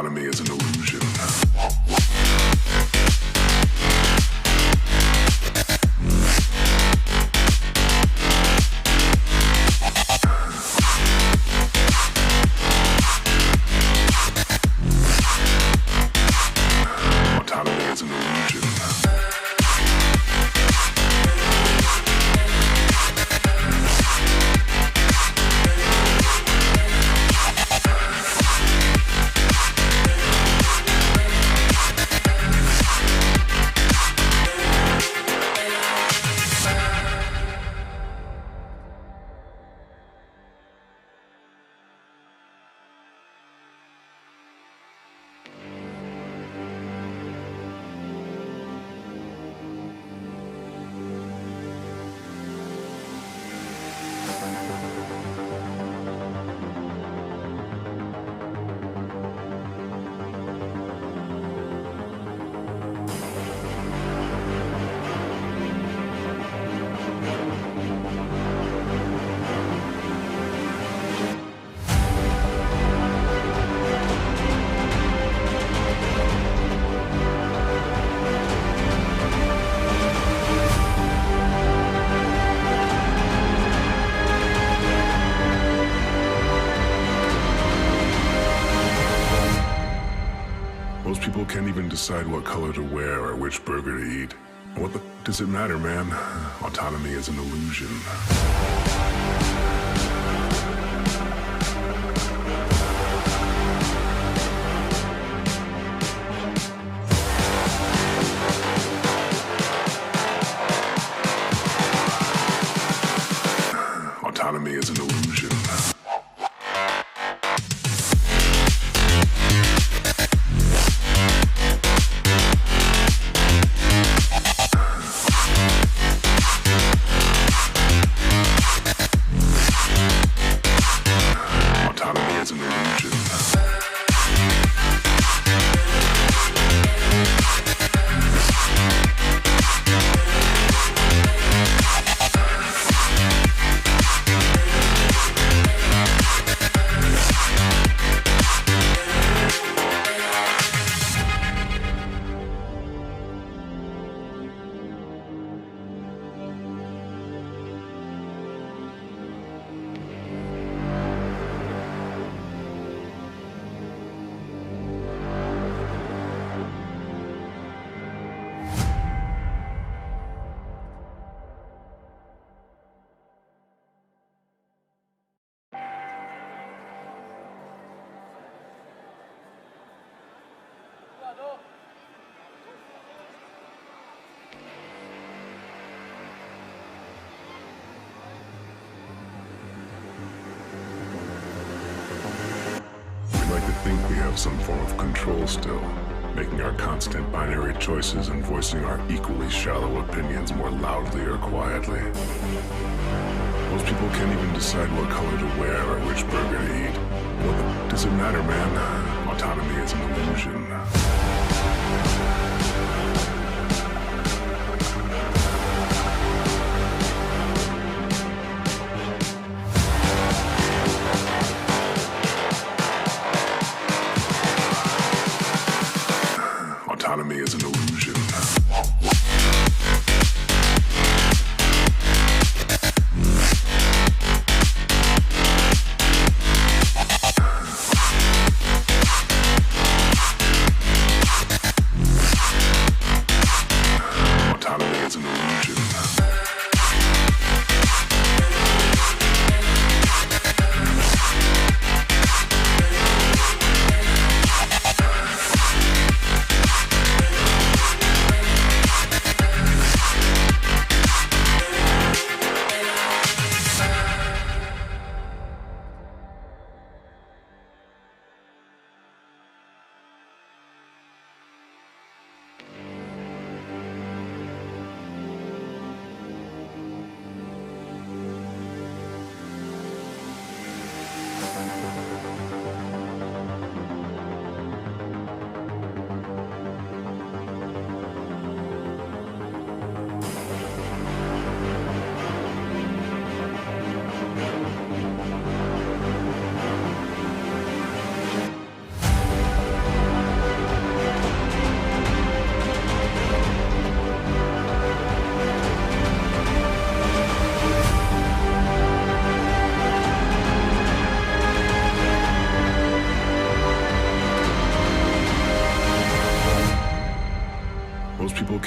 Autonomy is an illusion. Autonomy is an illusion. Most people can't even decide what color to wear or which burger to eat. What the does it matter, man? Autonomy is an illusion. Autonomy is an illusion. We like to think we have some form of control still, making our constant binary choices and voicing our equally shallow opinions more loudly or quietly. Most people can't even decide what color to wear or which burger to eat. What the does it matter, man? Autonomy is an illusion. Autonomy is an illusion.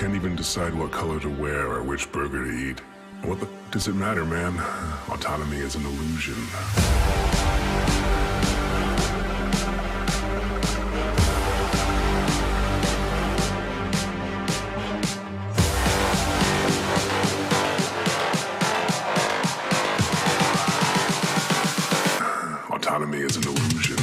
can't even decide what color to wear or which burger to eat. What the does it matter, man? Autonomy is an illusion. Autonomy is an illusion.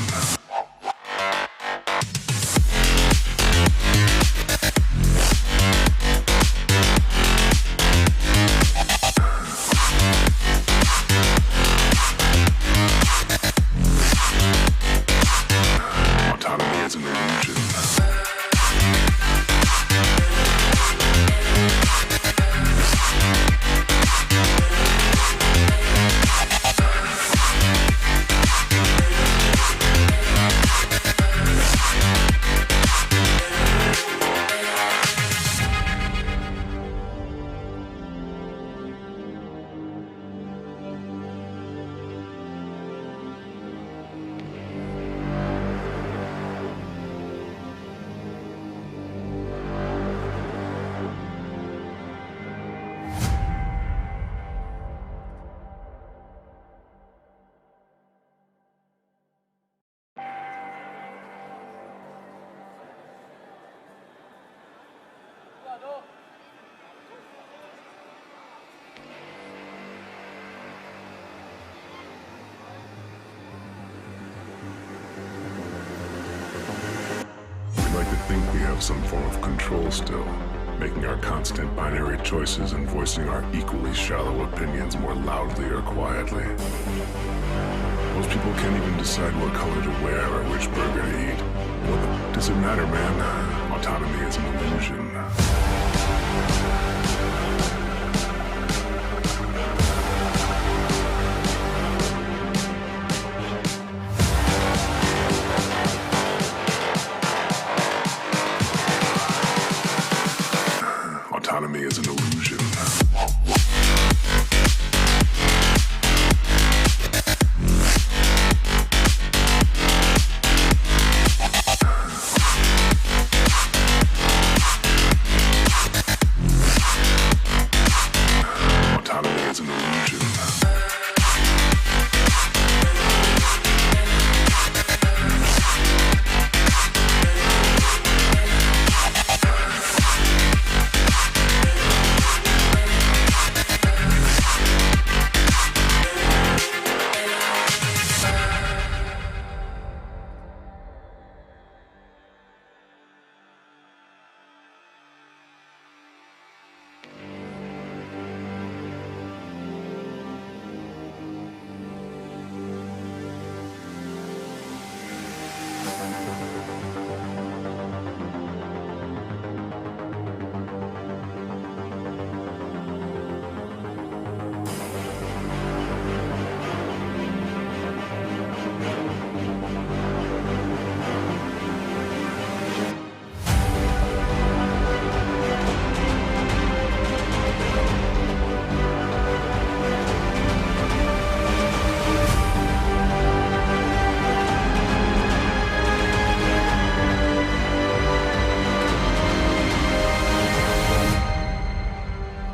We have some form of control still, making our constant binary choices and voicing our equally shallow opinions more loudly or quietly. Most people can't even decide what color to wear or which burger to eat. What the does it matter, man? Autonomy is an illusion. Autonomy is an illusion.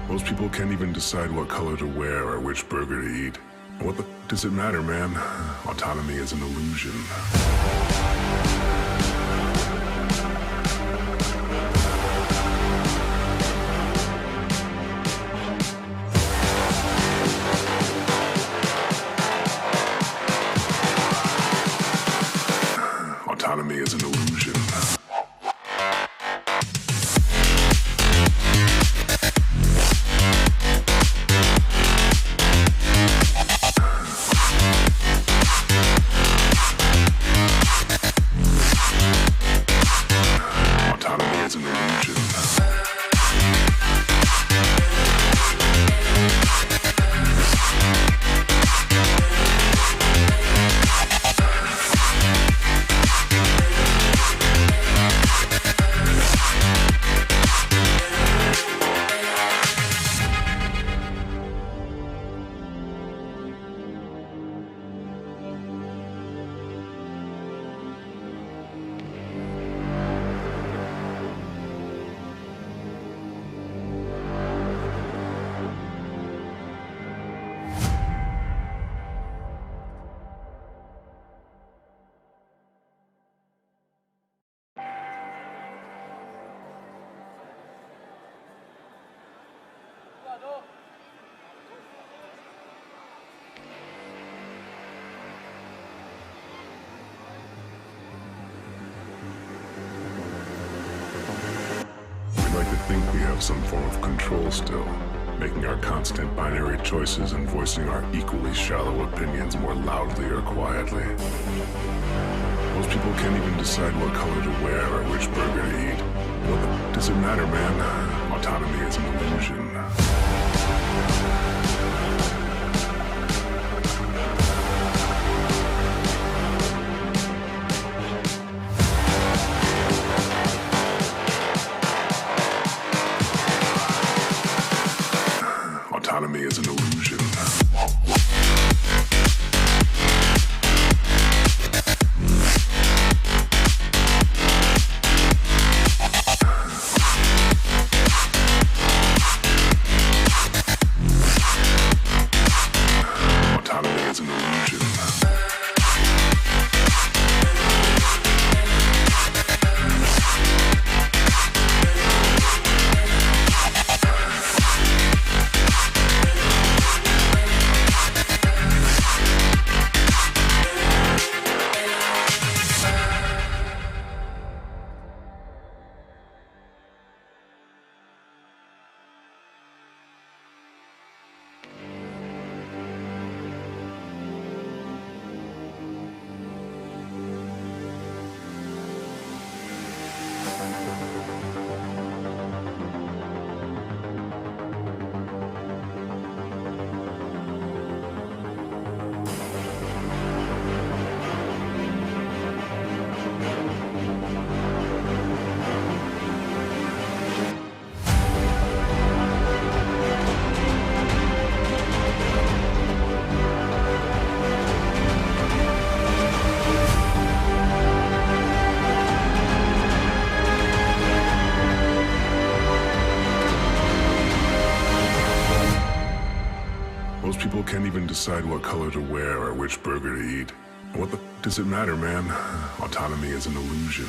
Most people can't even decide what color to wear or which burger to eat. What the does it matter, man? Autonomy is an illusion. Autonomy is an illusion. think we have some form of control still, making our constant binary choices and voicing our equally shallow opinions more loudly or quietly. Most people can't even decide what color to wear or which burger to eat. What does it matter, man? Autonomy is an illusion. Autonomy is an illusion. Autonomy is an illusion. Most people can't even decide what color to wear or which burger to eat. What does it matter, man? Autonomy is an illusion.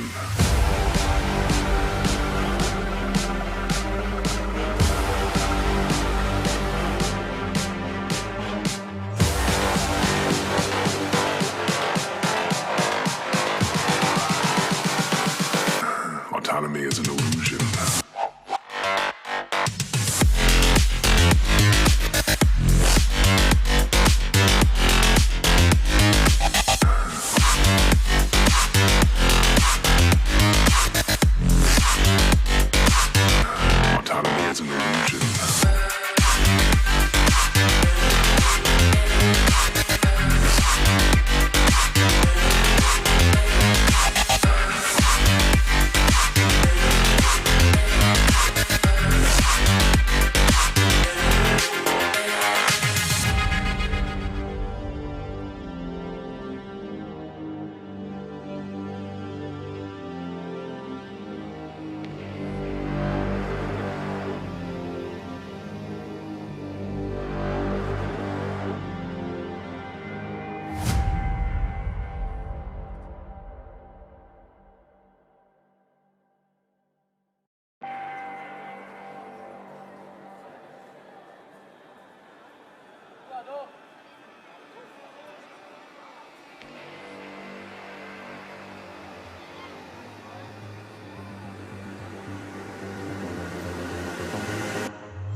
Autonomy is an illusion. Autonomy is an illusion.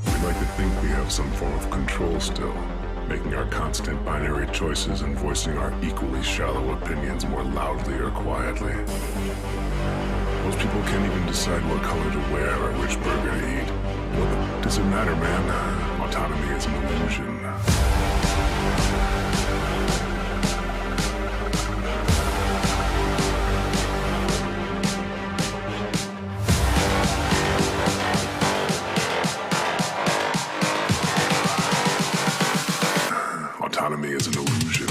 We like to think we have some form of control still, making our constant binary choices and voicing our equally shallow opinions more loudly or quietly. Most people can't even decide what color to wear or which burger to eat. What does it matter, man? Autonomy is an illusion. Autonomy is an illusion.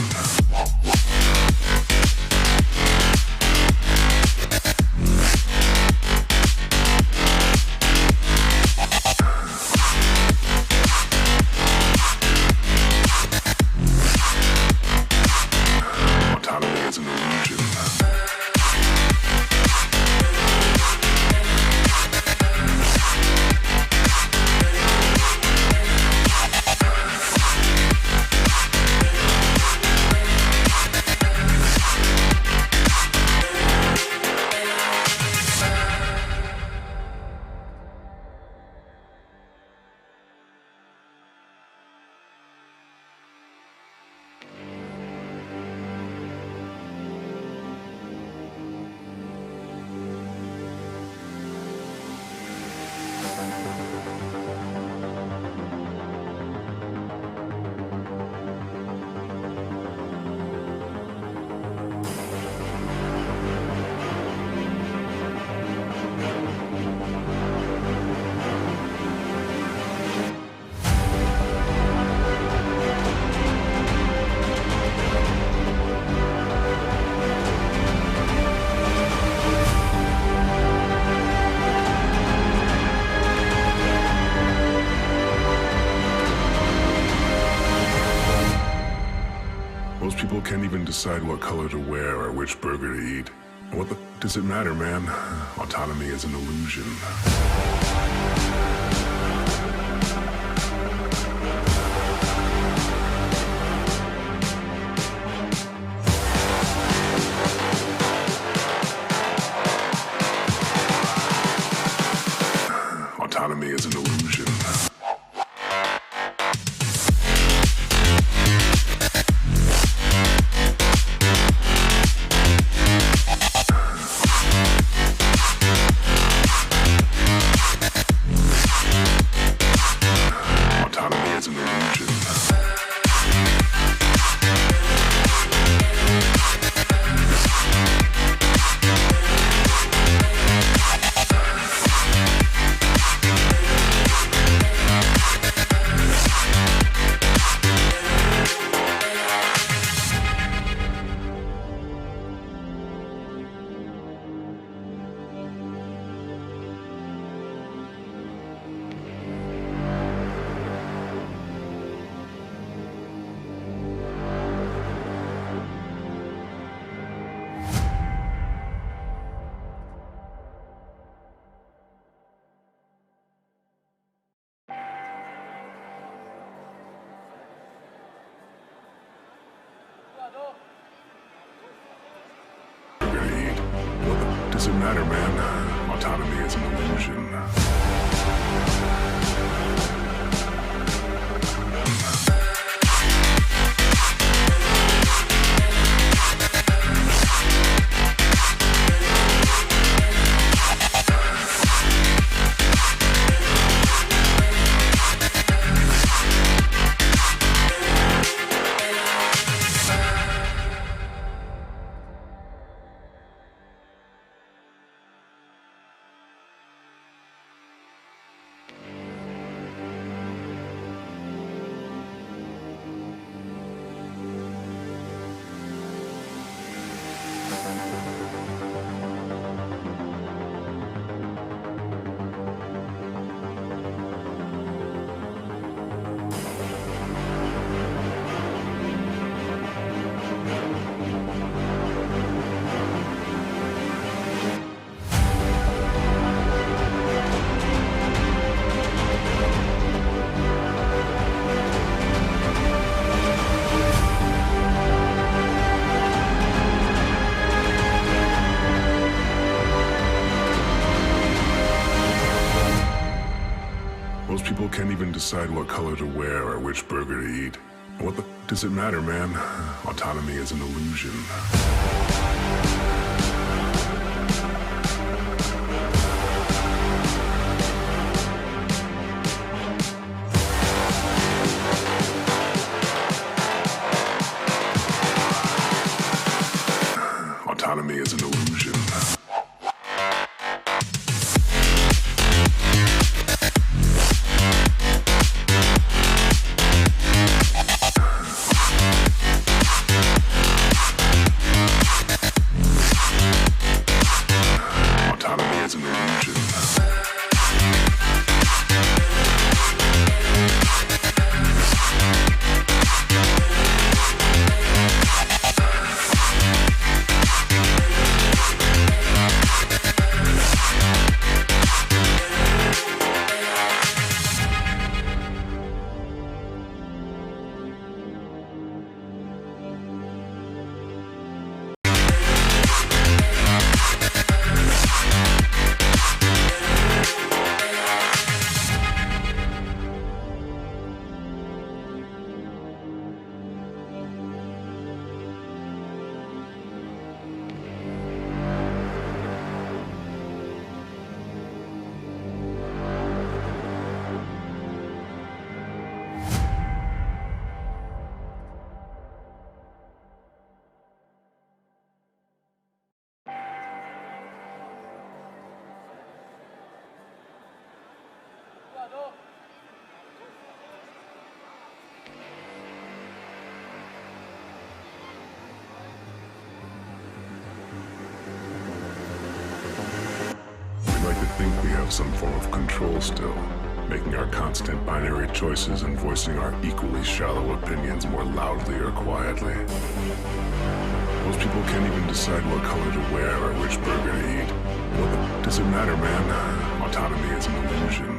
can't even decide what color to wear or which burger to eat. What the does it matter, man? Autonomy is an illusion. Autonomy is an illusion. Does it matter, man? Autonomy is an illusion. Most people can't even decide what color to wear or which burger to eat. What the does it matter, man? Autonomy is an illusion. Autonomy is an illusion. We like to think we have some form of control still, making our constant binary choices and voicing our equally shallow opinions more loudly or quietly. Most people can't even decide what color to wear or which burger to eat. What does it matter, man? Autonomy is an illusion.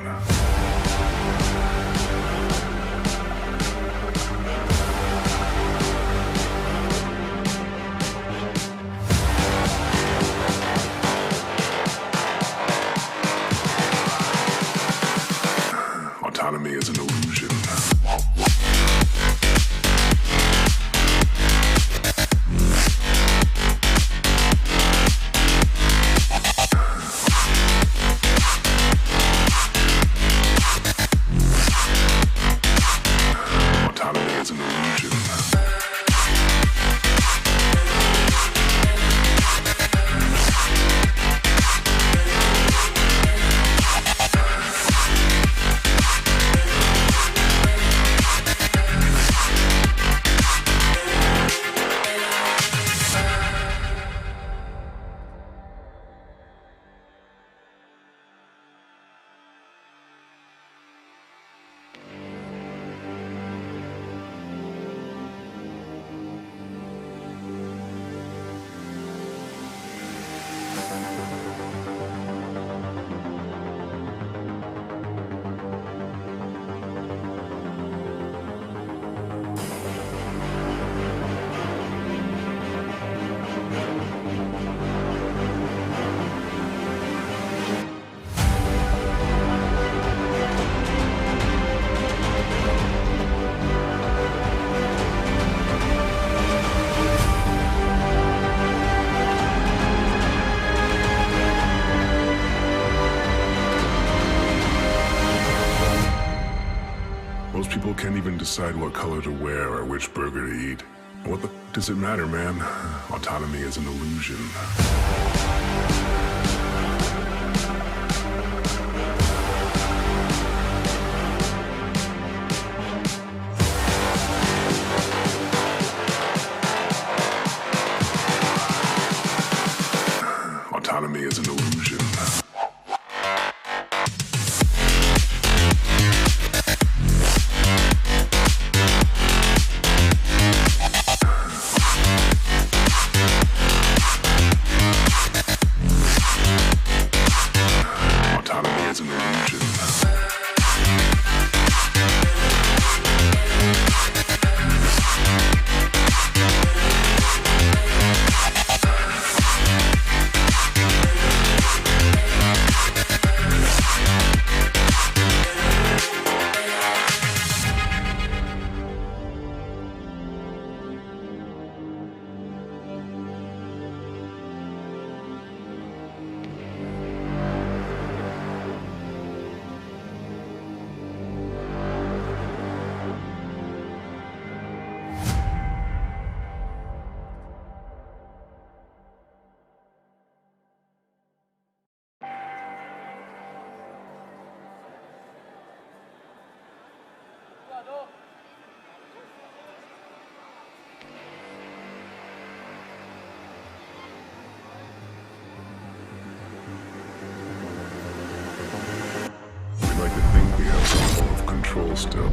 Autonomy is an illusion. Autonomy is an illusion. Most people can't even decide what color to wear or which burger to eat. What the does it matter, man? Autonomy is an illusion. Autonomy is an illusion. Autonomy is an illusion. We like to think we have some form of control still.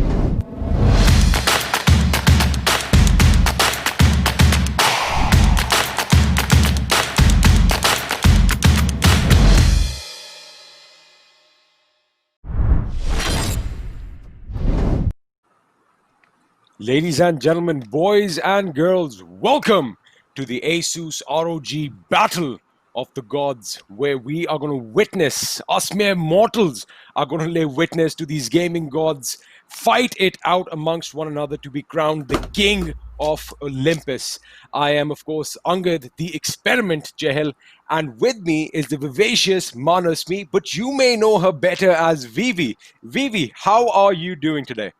Ladies and gentlemen, boys and girls, welcome to the Asus ROG Battle of the Gods, where we are going to witness, us mere mortals are going to lay witness to these gaming gods fight it out amongst one another to be crowned the king of Olympus. I am, of course, Angad, the experiment Chahal, and with me is the vivacious Manasmi, but you may know her better as Vivi. Vivi, how are you doing today?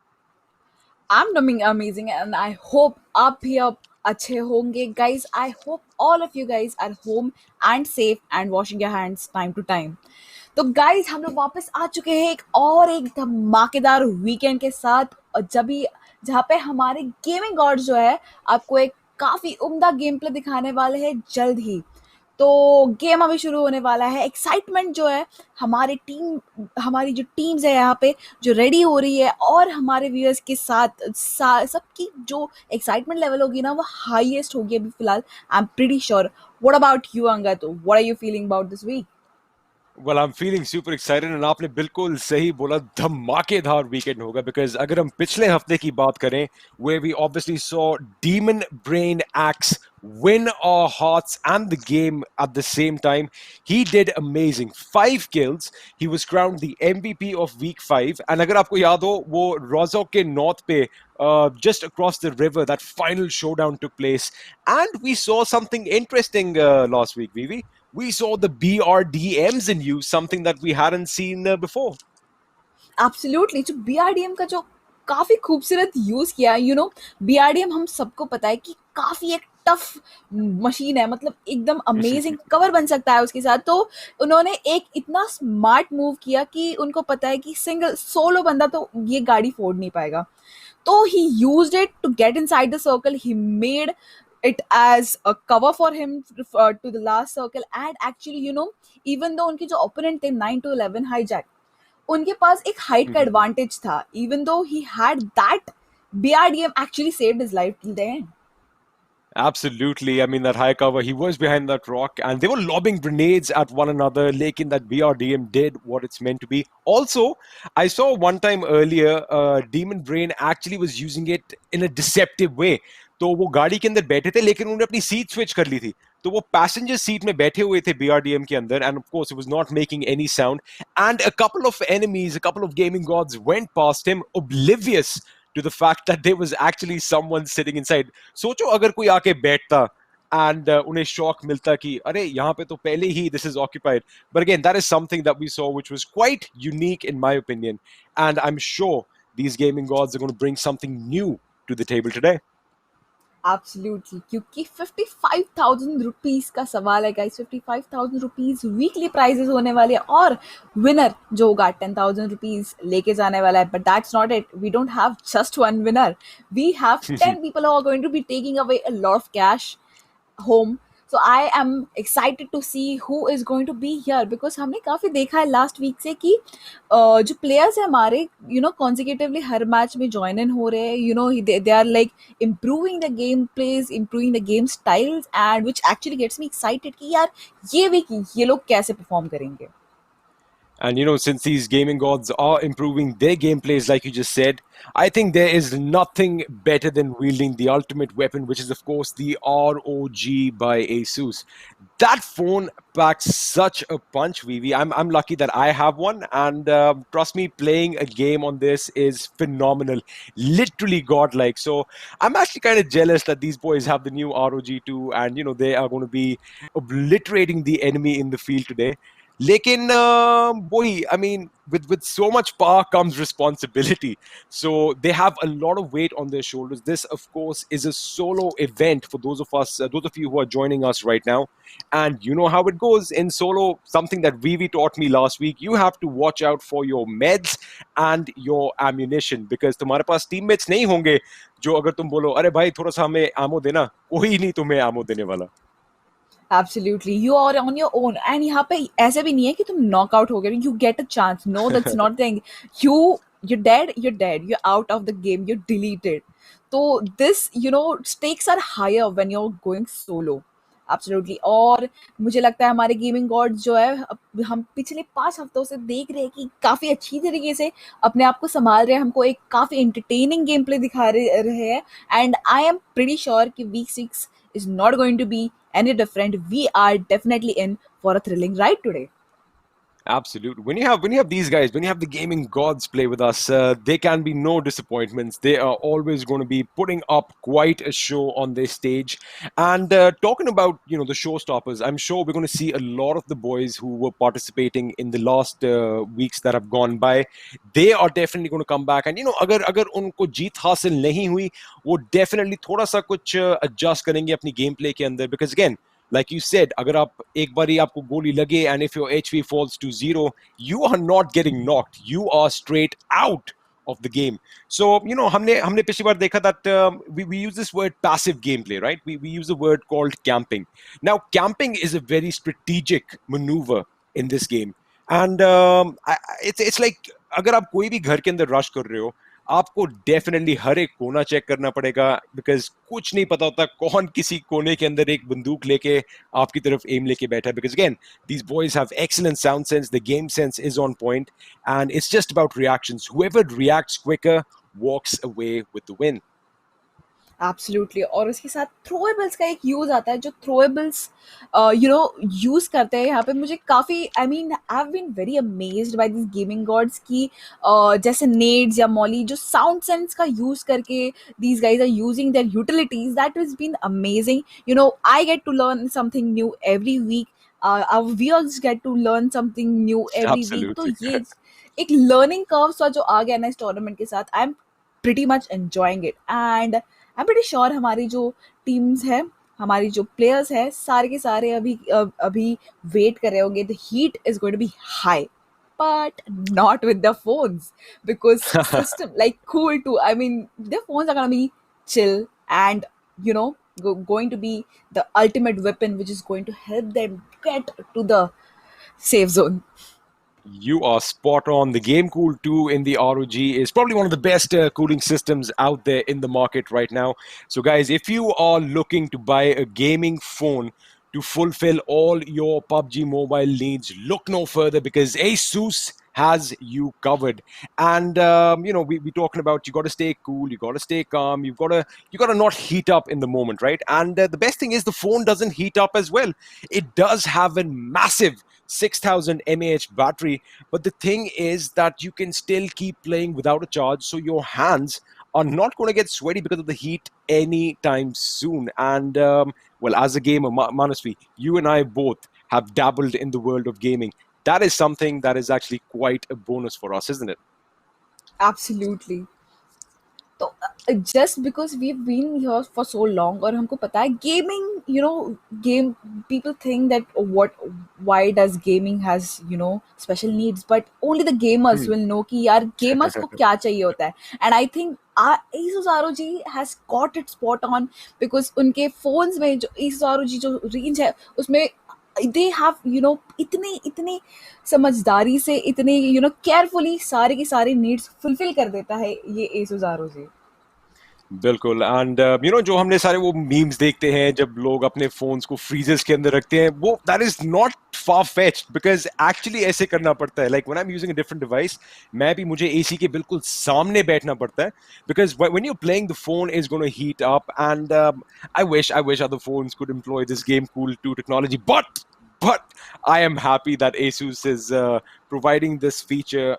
I'm doing amazing and I hope आप भी अब अच्छे होंगे guys. I hope all of you guys are home and safe and washing your hands time to time. तो guys हम लोग वापस आ चुके हैं एक धमाकेदार वीकेंड के साथ, और जहाँ पे हमारे गेमिंग गॉड जो है आपको एक काफी उम्दा गेम प्ले दिखाने वाले हैं जल्द ही. तो गेम अभी शुरू होने वाला है। एक्साइटमेंट जो है हमारी जो टीम्स है यहाँ पे जो रेडी हो रही है, और हमारे व्यूअर्स के साथ सबकी जो एक्साइटमेंट लेवल होगी ना वो हाईएस्ट होगी अभी फिलहाल। I am pretty sure. What about you Angad? What are you feeling about this week? Well, I'm feeling super excited and आपने बिल्कुल सही बोला, धमाकेदार वीकेंड होगा बिकॉज अगर हम पिछले हफ्ते की बात करें where we obviously saw Demon Brain Axe win our hearts and the game at the same time. He did amazing. 5 kills. He was crowned the MVP of week 5. And अगर आपको याद हो वो रोजो के नॉर्थ पे just across the river that final showdown took place. And we saw something interesting last week, Vivi. We saw the BRDMs in use, something that we hadn't seen before. Absolutely, जो BRDM का जो काफी खूबसूरत use किया, BRDM हम सबको पता है कि काफी एक टफ मशीन है, मतलब एकदम अमेजिंग कवर बन सकता है उसके साथ। तो उन्होंने एक इतना स्मार्ट मूव किया कि उनको पता है कि सिंगल सोलो बंदा तो ये गाड़ी फोड़ नहीं पाएगा। तो he used it to get inside the circle, he made it as a cover for him to the last circle. And actually, even though उनके जो opponent थे 9 to 11 hijack, उनके पास एक हाइट का एडवांटेज था। Even though he had that, BRDM actually saved his life till the end. Absolutely. I mean, that high cover, he was behind that rock and they were lobbing grenades at one another. Lekin that BRDM did what it's meant to be. Also, I saw one time earlier, Demon Brain actually was using it in a deceptive way. तो वो गाड़ी के अंदर बैठे थे लेकिन उन्होंने अपनी सीट स्विच कर ली थी, तो वो पैसेंजर सीट में बैठे हुए थे बीआरडीएम के अंदर, and of course it was not making any sound, and a couple of enemies, a couple of gaming gods went past him oblivious to the fact that there was actually someone sitting inside. सोचो अगर कोई आके बैठता and उन्हें shock मिलता कि अरे यहाँ पे तो पहले ही this is occupied. But again, that is something that we saw which was quite unique in my opinion, and I'm sure these gaming gods are going to bring something new to the table today. Absolutely, क्योंकि 55,000 rupees का सवाल है guys. 55,000 rupees weekly prices होने वाले हैं, और winner जो होगा 10,000 रुपीज लेके जाने वाला है। But that's not it, we don't have just one winner, we have 10 people who are going to be taking away a lot of cash home. So I am excited to see who is going to be here, because हमने काफ़ी देखा है last week से कि जो players हैं हमारे consecutively हर मैच में ज्वाइन इन हो रहे हैं। They are like improving the game plays, improving the game styles, and which actually gets me excited कि यार ये वीक ये लोग कैसे परफॉर्म करेंगे। And since these gaming gods are improving their gameplays, like you just said, I think there is nothing better than wielding the ultimate weapon, which is, of course, the ROG by Asus. That phone packs such a punch, Vivi. I'm lucky that I have one, and trust me, playing a game on this is phenomenal, literally godlike. So I'm actually kind of jealous that these boys have the new ROG too, and they are going to be obliterating the enemy in the field today. Lekin, boy, I mean, with so much power comes responsibility. So they have a lot of weight on their shoulders. This, of course, is a solo event for those of us, those of you who are joining us right now. And you know how it goes in solo. Something that Vivi taught me last week. You have to watch out for your meds and your ammunition, because तुम्हारे पास teammates नहीं होंगे जो अगर तुम बोलो अरे भाई थोड़ा सा हमें ammo देना, कोई नहीं तुम्हें ammo देने वाला. Absolutely, you are on your own, and यहाँ पे ऐसे भी नहीं है कि तुम नॉकआउट हो गए, you get a chance. No, that's not the thing. You're dead, you're out of the game, you're deleted. So this stakes are higher when you're going solo. Absolutely. और मुझे लगता है हमारे गेमिंग गॉड जो है, हम पिछले 5 हफ्तों से देख रहे हैं कि काफ़ी अच्छी तरीके से अपने आप को संभाल रहे हैं, हमको एक काफ़ी एंटरटेनिंग गेम प्ले दिखा रहे हैं। And I am pretty sure कि week 6 is not going to be any different. We are definitely in for a thrilling ride today. Absolutely. When you have these guys, when you have the gaming gods play with us, there can be no disappointments. They are always going to be putting up quite a show on their stage. And talking about the showstoppers, I'm sure we're going to see a lot of the boys who were participating in the last weeks that have gone by. They are definitely going to come back. And अगर उनको जीत हासिल नहीं हुई, वो definitely थोड़ा सा कुछ adjust करेंगे अपनी gameplay के अंदर. Because again, like you said, अगर आप एक बारी आपको गोली लगे and if your HP falls to 0, you are not getting knocked. You are straight out of the game. So हमने पिछली बार देखा that we use this word passive gameplay, right? We use a word called camping. Now camping is a very strategic maneuver in this game, and it's like अगर आप कोई भी घर के अंदर रश कर रहे हो, आपको डेफिनेटली हर एक कोना चेक करना पड़ेगा, बिकॉज कुछ नहीं पता होता कौन किसी कोने के अंदर एक बंदूक लेके आपकी तरफ एम लेके बैठा है, because again these boys have excellent sound sense, the game sense is on point, and it's just about reactions. Whoever reacts quicker walks away with the win. Absolutely. और उसके साथ थ्रोएबल्स का एक यूज आता है, जो थ्रोएबल्स यूज करते हैं यहाँ पे। मुझे काफी, I mean, I have been very amazed by this gaming gods की जैसे नेड्स या मॉली जो साउंड सेंस का यूज करके these guys are using their utilities, that has been amazing. I get to learn something new every week. Our viewers get to learn something new every week. तो Absolutely. ये एक learning curve सा जो आ गया ना इस tournament के साथ, I am pretty much enjoying it. And I'm pretty sure हमारी जो टीम्स है, हमारी जो प्लेयर्स है, सारे के सारे अभी वेट कर रहे होंगे. The heat is going to be high, but not with the phones, because system like cool too. I mean, their phones are gonna be chill and going to be the ultimate weapon, which is going to help them get to the safe zone. You are spot on. The Game Cool 2 in the ROG is probably one of the best cooling systems out there in the market right now. So, guys, if you are looking to buy a gaming phone to fulfill all your PUBG mobile needs, look no further, because Asus has you covered. And we're talking about, you got to stay cool, you got to stay calm, you got to not heat up in the moment, right? And the best thing is the phone doesn't heat up as well. It does have a massive 6000 mAh battery, but the thing is that you can still keep playing without a charge, so your hands are not going to get sweaty because of the heat anytime soon. And well, as a gamer, Manasvi, you and I both have dabbled in the world of gaming. That is something that is actually quite a bonus for us, isn't it? Absolutely. तो just because we've been here for so long और हमको पता है gaming, game, people think that why does gaming has special needs, but only the gamers will know कि यार gamers को क्या चाहिए होता है. And I think Asus ROG has got it spot on, because उनके phones में जो Asus ROG जो range है उसमें they have इतने समझदारी से, इतने carefully सारे के सारे needs fulfill कर देता है ये Asus ROG. बिल्कुल. एंड जो हमने सारे वो मीम्स देखते हैं जब लोग अपने फोन्स को फ्रीजर्स के अंदर रखते हैं, वो that is not far fetched, because actually ऐसे करना पड़ता है. Like when I am using a different device, मैं भी मुझे एसी के बिल्कुल सामने बैठना पड़ता है, because when you playing the phone is gonna heat up. And I wish other phones could employ this game cool 2 technology, but I am happy that Asus is providing this feature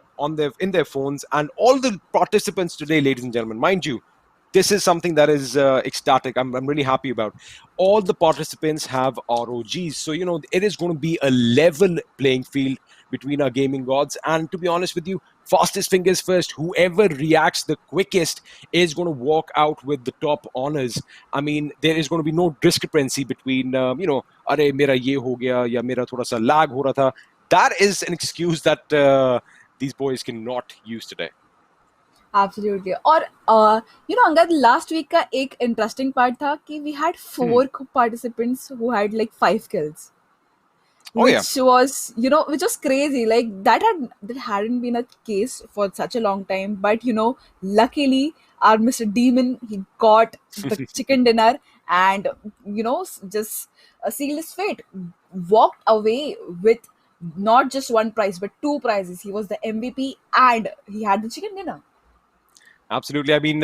in their phones. And all the participants today, ladies and gentlemen, mind you, this is something that is ecstatic. I'm really happy about. All the participants have ROGs, so it is going to be a level playing field between our gaming gods. And to be honest with you, fastest fingers first, whoever reacts the quickest is going to walk out with the top honors. I mean, there is going to be no discrepancy between अरे मेरा ये हो गया या मेरा थोड़ा सा lag हो रहा था. That is an excuse that these boys cannot use today. Absolutely. और Angad, last week का एक interesting part था कि we had 4 participants who had like 5 kills, Oh yeah. which was crazy. Like that hadn't been a case for such a long time. But luckily our Mr. Demon, he got the chicken dinner, and just sealed his fate. Walked away with not just one prize but 2 prizes. He was the MVP and he had the chicken dinner. Absolutely. I mean,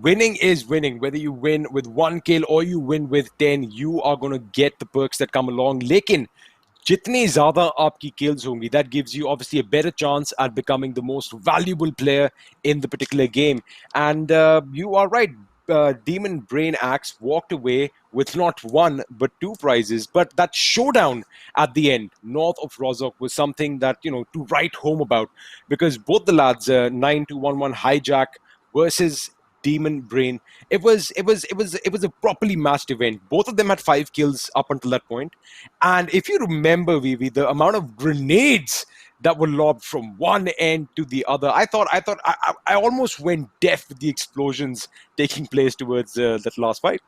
winning is winning. Whether you win with 1 kill or you win with 10, you are going to get the perks that come along. Lekin, jitne zyada aapki kills hongi, that gives you obviously a better chance at becoming the most valuable player in the particular game. And you are right. Demon Brain Axe walked away with not 1 but 2 prizes. But that showdown at the end, north of Rozok, was something that to write home about, because both the lads, 9211 Hijack versus Demon Brain, it was a properly matched event. Both of them had 5 kills up until that point. And if you remember, Vivi, the amount of grenades that were lobbed from one end to the other. I almost went deaf with the explosions taking place towards that last fight.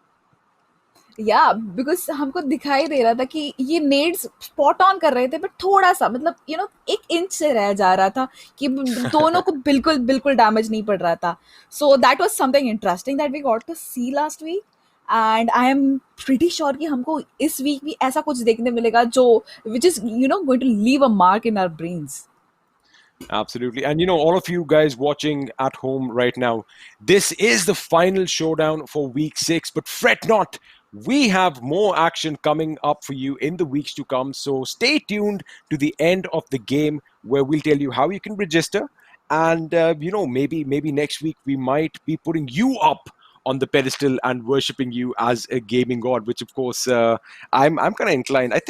या because हमको दिखाई दे रहा था कि ये नेड्स spot on कर रहे थे बट थोड़ा सा मतलब एक इंच से रह जा रहा था कि दोनों को बिल्कुल बिल्कुल डैमेज नहीं पड़ रहा था so that was something interesting that we got to see last week and I am pretty sure कि हमको इस वीक भी ऐसा कुछ देखने मिलेगा जो which is going to leave a mark in our brains. Absolutely. And all of you guys watching at home right now, this is the final showdown for week 6. But fret not, we have more action coming up for you in the weeks to come. So stay tuned to the end of the game where we'll tell you how you can register. And, maybe next week we might be putting you up on the pedestal and worshipping you as a gaming god, which of course I'm kind of inclined. I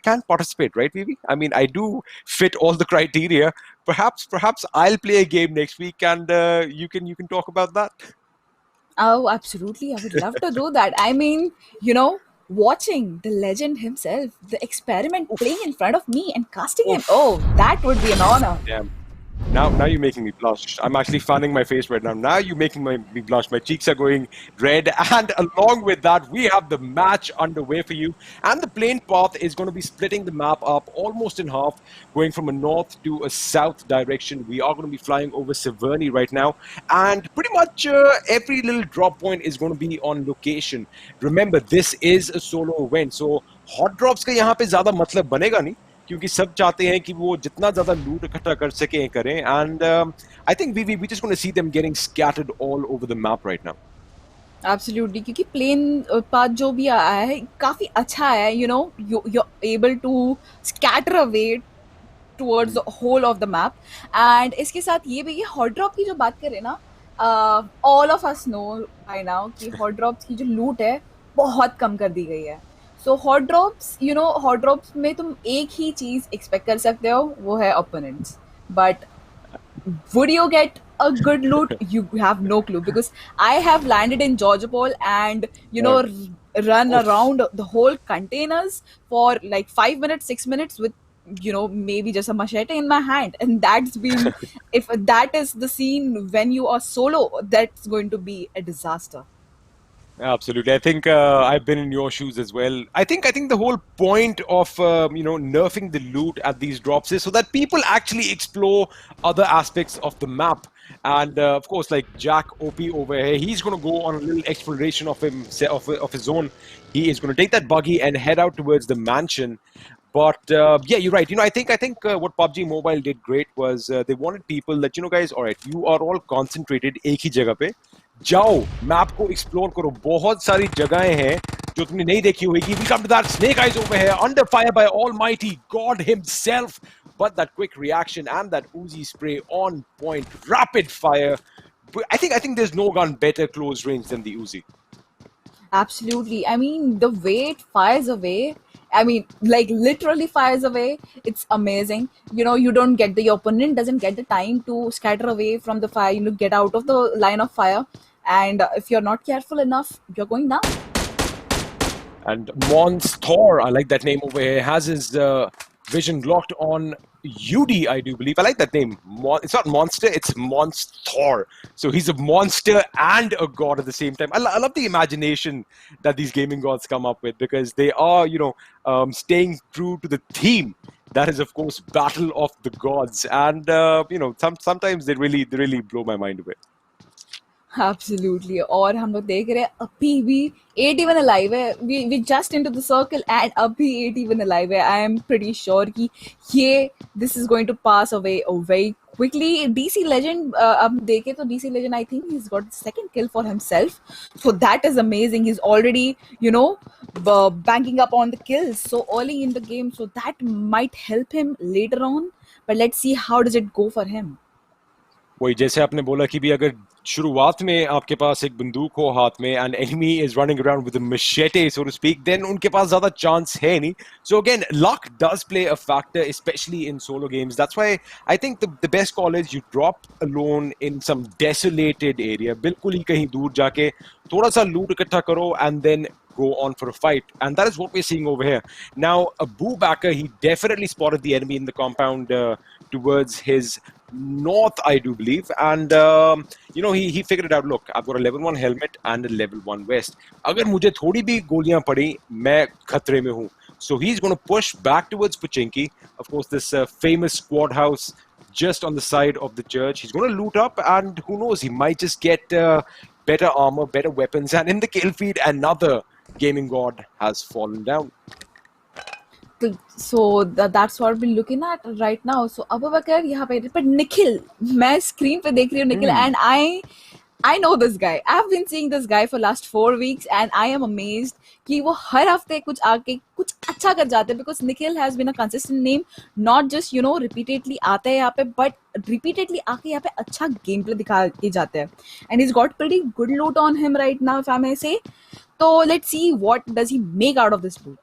can participate, right, Vivi? I mean, I do fit all the criteria. Perhaps I'll play a game next week, and you can talk about that. Oh, absolutely. I would love to do that. I mean, watching the legend himself, the experiment playing in front of me and casting him. Oof. Oh, that would be an honor. Damn. Now you're making me blush. I'm actually fanning my face right now. Now you're making me blush. My cheeks are going red. And along with that, we have the match underway for you. And the plane path is going to be splitting the map up almost in half, going from a north to a south direction. We are going to be flying over Severny right now. And pretty much every little drop point is going to be on location. Remember, this is a solo event. So hot drops का यहाँ पे ज़्यादा मतलब बनेगा नहीं. क्योंकि सब चाहते हैं कि वो जितना ज्यादा लूट इकट्ठा कर सके करें and I think we just gonna see them getting scattered all over the map right now. Absolutely क्योंकि प्लेन पाथ जो भी आया है काफी अच्छा है you are able to scatter away towards the whole of the map and इसके साथ ये भी हॉट ड्रॉप की जो बात करें ना all of us know by now कि हॉट ड्रॉप्स की जो लूट है बहुत कम कर दी गई है. सो हॉट ड्रॉप्स में तुम एक ही चीज एक्सपेक्ट कर सकते हो वो है opponents but would you get a good loot? You have no clue because I have landed in Georgopol and run around the whole containers for like 5 minutes 6 minutes with maybe just a machete in my hand and that's been if that is the scene when you are solo that's going to be a disaster. Absolutely. I think I've been in your shoes as well. I think the whole point of nerfing the loot at these drops is so that people actually explore other aspects of the map. And of course, like Jack OP over here, he's going to go on a little exploration of his own. He is going to take that buggy and head out towards the mansion. But yeah, you're right. I think what PUBG Mobile did great was they wanted people that guys, all right, you are all concentrated एक ही जगह पे. जाओ map को explore करो. बहुत सारी जगहें हैं जो तुमने नहीं देखी होगी. We come to that snake eyes over here, under fire by Almighty God himself. But that quick reaction and that Uzi spray on point, rapid fire. I think there's no gun better close range than the Uzi. Absolutely. I mean, the way it fires away, I mean, like literally fires away. It's amazing. You don't get the opponent doesn't get the time to scatter away from the fire, get out of the line of fire. And if you're not careful enough, you're going down. And Monster, I like that name over here, has his vision locked on UD, I do believe. I like that name. It's not Monster, it's Monster. So he's a monster and a god at the same time. I love the imagination that these gaming gods come up with because they are, staying true to the theme. That is, of course, Battle of the Gods. And, sometimes they really blow my mind away. Absolutely. और हम लोग देख रहे हैं अभी भी 8 even alive है. We just into the circle and अभी 8 even alive है. I am pretty sure कि this is going to pass away very quickly. DC Legend अब देखे तो DC Legend I think he's got the second kill for himself. So that is amazing. He's already banking up on the kills so early in the game. So that might help him later on. But let's see how does it go for him. वही जैसे आपने बोला कि भी अगर शुरुआत में आपके पास एक बंदूक हो हाथ में and enemy is running around with a machete so to speak, then उनके पास ज़्यादा chance है नहीं. So again, luck does play a factor, especially in solo games. That's why I think the best call is you drop alone in some desolated area. बिल्कुल ही कहीं दूर जाके थोड़ा सा loot इकट्ठा करो and then go on for a fight. And that is what we're seeing over here. Now, Abu Bakr, he definitely spotted the enemy in the compound towards his north, I do believe. And, he figured it out. Look, I've got a level 1 helmet and a level 1 vest. Agar mujhe thodi bhi goliyan padi, main khatre mein hu. So he's going to push back towards Pochinki. Of course, this famous squad house just on the side of the church. He's going to loot up, and who knows, he might just get better armor, better weapons. And in the kill feed, another gaming god has fallen down. So that's what we're looking at right now. So Abu Bakr यहाँ पे, but Nikhil, मैं screen पे देख रही हूँ Nikhil, and I know this guy. I've been seeing this guy for last 4 weeks, and I am amazed कि वो हर हफ्ते कुछ आके कुछ अच्छा कर जाते हैं, because Nikhil has been a consistent name, not just repeatedly आता है यहाँ पे, but repeatedly आके यहाँ पे अच्छा gameplay दिखा के जाते हैं, and he's got pretty good loot on him right now, if I may say. So let's see what does he make out of this loot.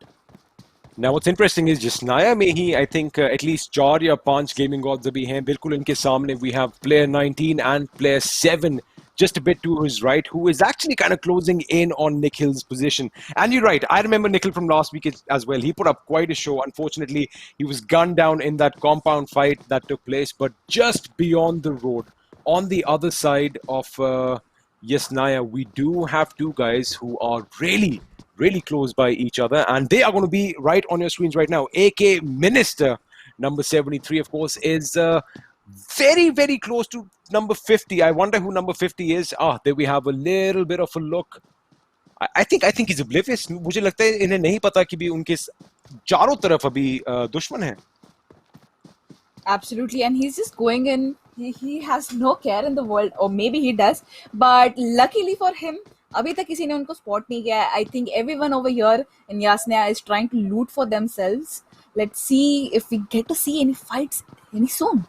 Now, what's interesting is Jasnaya में ही, I think at least 4 या 5 gaming gods अभी हैं बिल्कुल इनके सामने. We have player 19 and player 7 just a bit to his right, who is actually kind of closing in on Nikhil's position. And you're right, I remember Nikhil from last week as well. He put up quite a show. Unfortunately, he was gunned down in that compound fight that took place, but just beyond the road, on the other side of Yasnaya, we do have 2 guys who are really close by each other, and they are going to be right on your screens right now. AK Minister, number 73, of course, is very close to number 50. I wonder who number 50 is. There we have a little bit of a look. I think he's oblivious. मुझे लगता है इन्हें नहीं पता कि भी उनके चारों तरफ अभी दुश्मन है. Absolutely, and he's just going in. He has no care in the world, or maybe he does, but luckily for him, अभी तक किसी ने उनको spot नहीं किया. I think everyone over here in Yasnaya is trying to loot for themselves. Let's see if we get to see any fights any soon.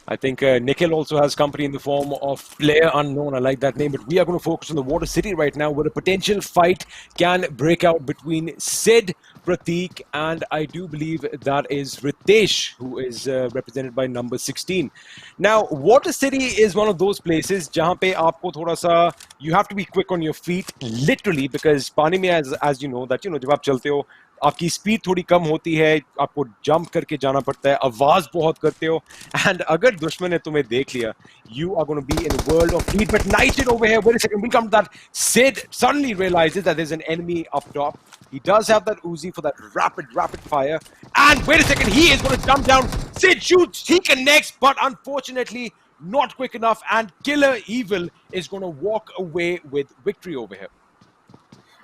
I think Nikhil also has company in the form of Player Unknown. I like that name. But we are going to focus on the Water City right now, where a potential fight can break out between Sid, Prateek, and I do believe that is Ritesh, who is represented by number 16. Now, Water City is one of those places jahan pe aapko thoda sa, you have to be quick on your feet, literally, because pani mein, as you know, that jab aap chalte ho, आपकी speed थोड़ी कम होती है, आपको jump करके जाना पड़ता है, आवाज बहुत करते हो, एंड अगर दुश्मन ने तुम्हें देख लिया, you are going to be in a world of need. But Knighted over here, wait a second, we come to that. Sid suddenly realizes that there's an enemy up top. He does have that Uzi for that rapid fire, and wait a second, he is going to jump down. Sid shoots, he connects, but unfortunately not quick enough, and Killer Evil is going to walk away with victory over here.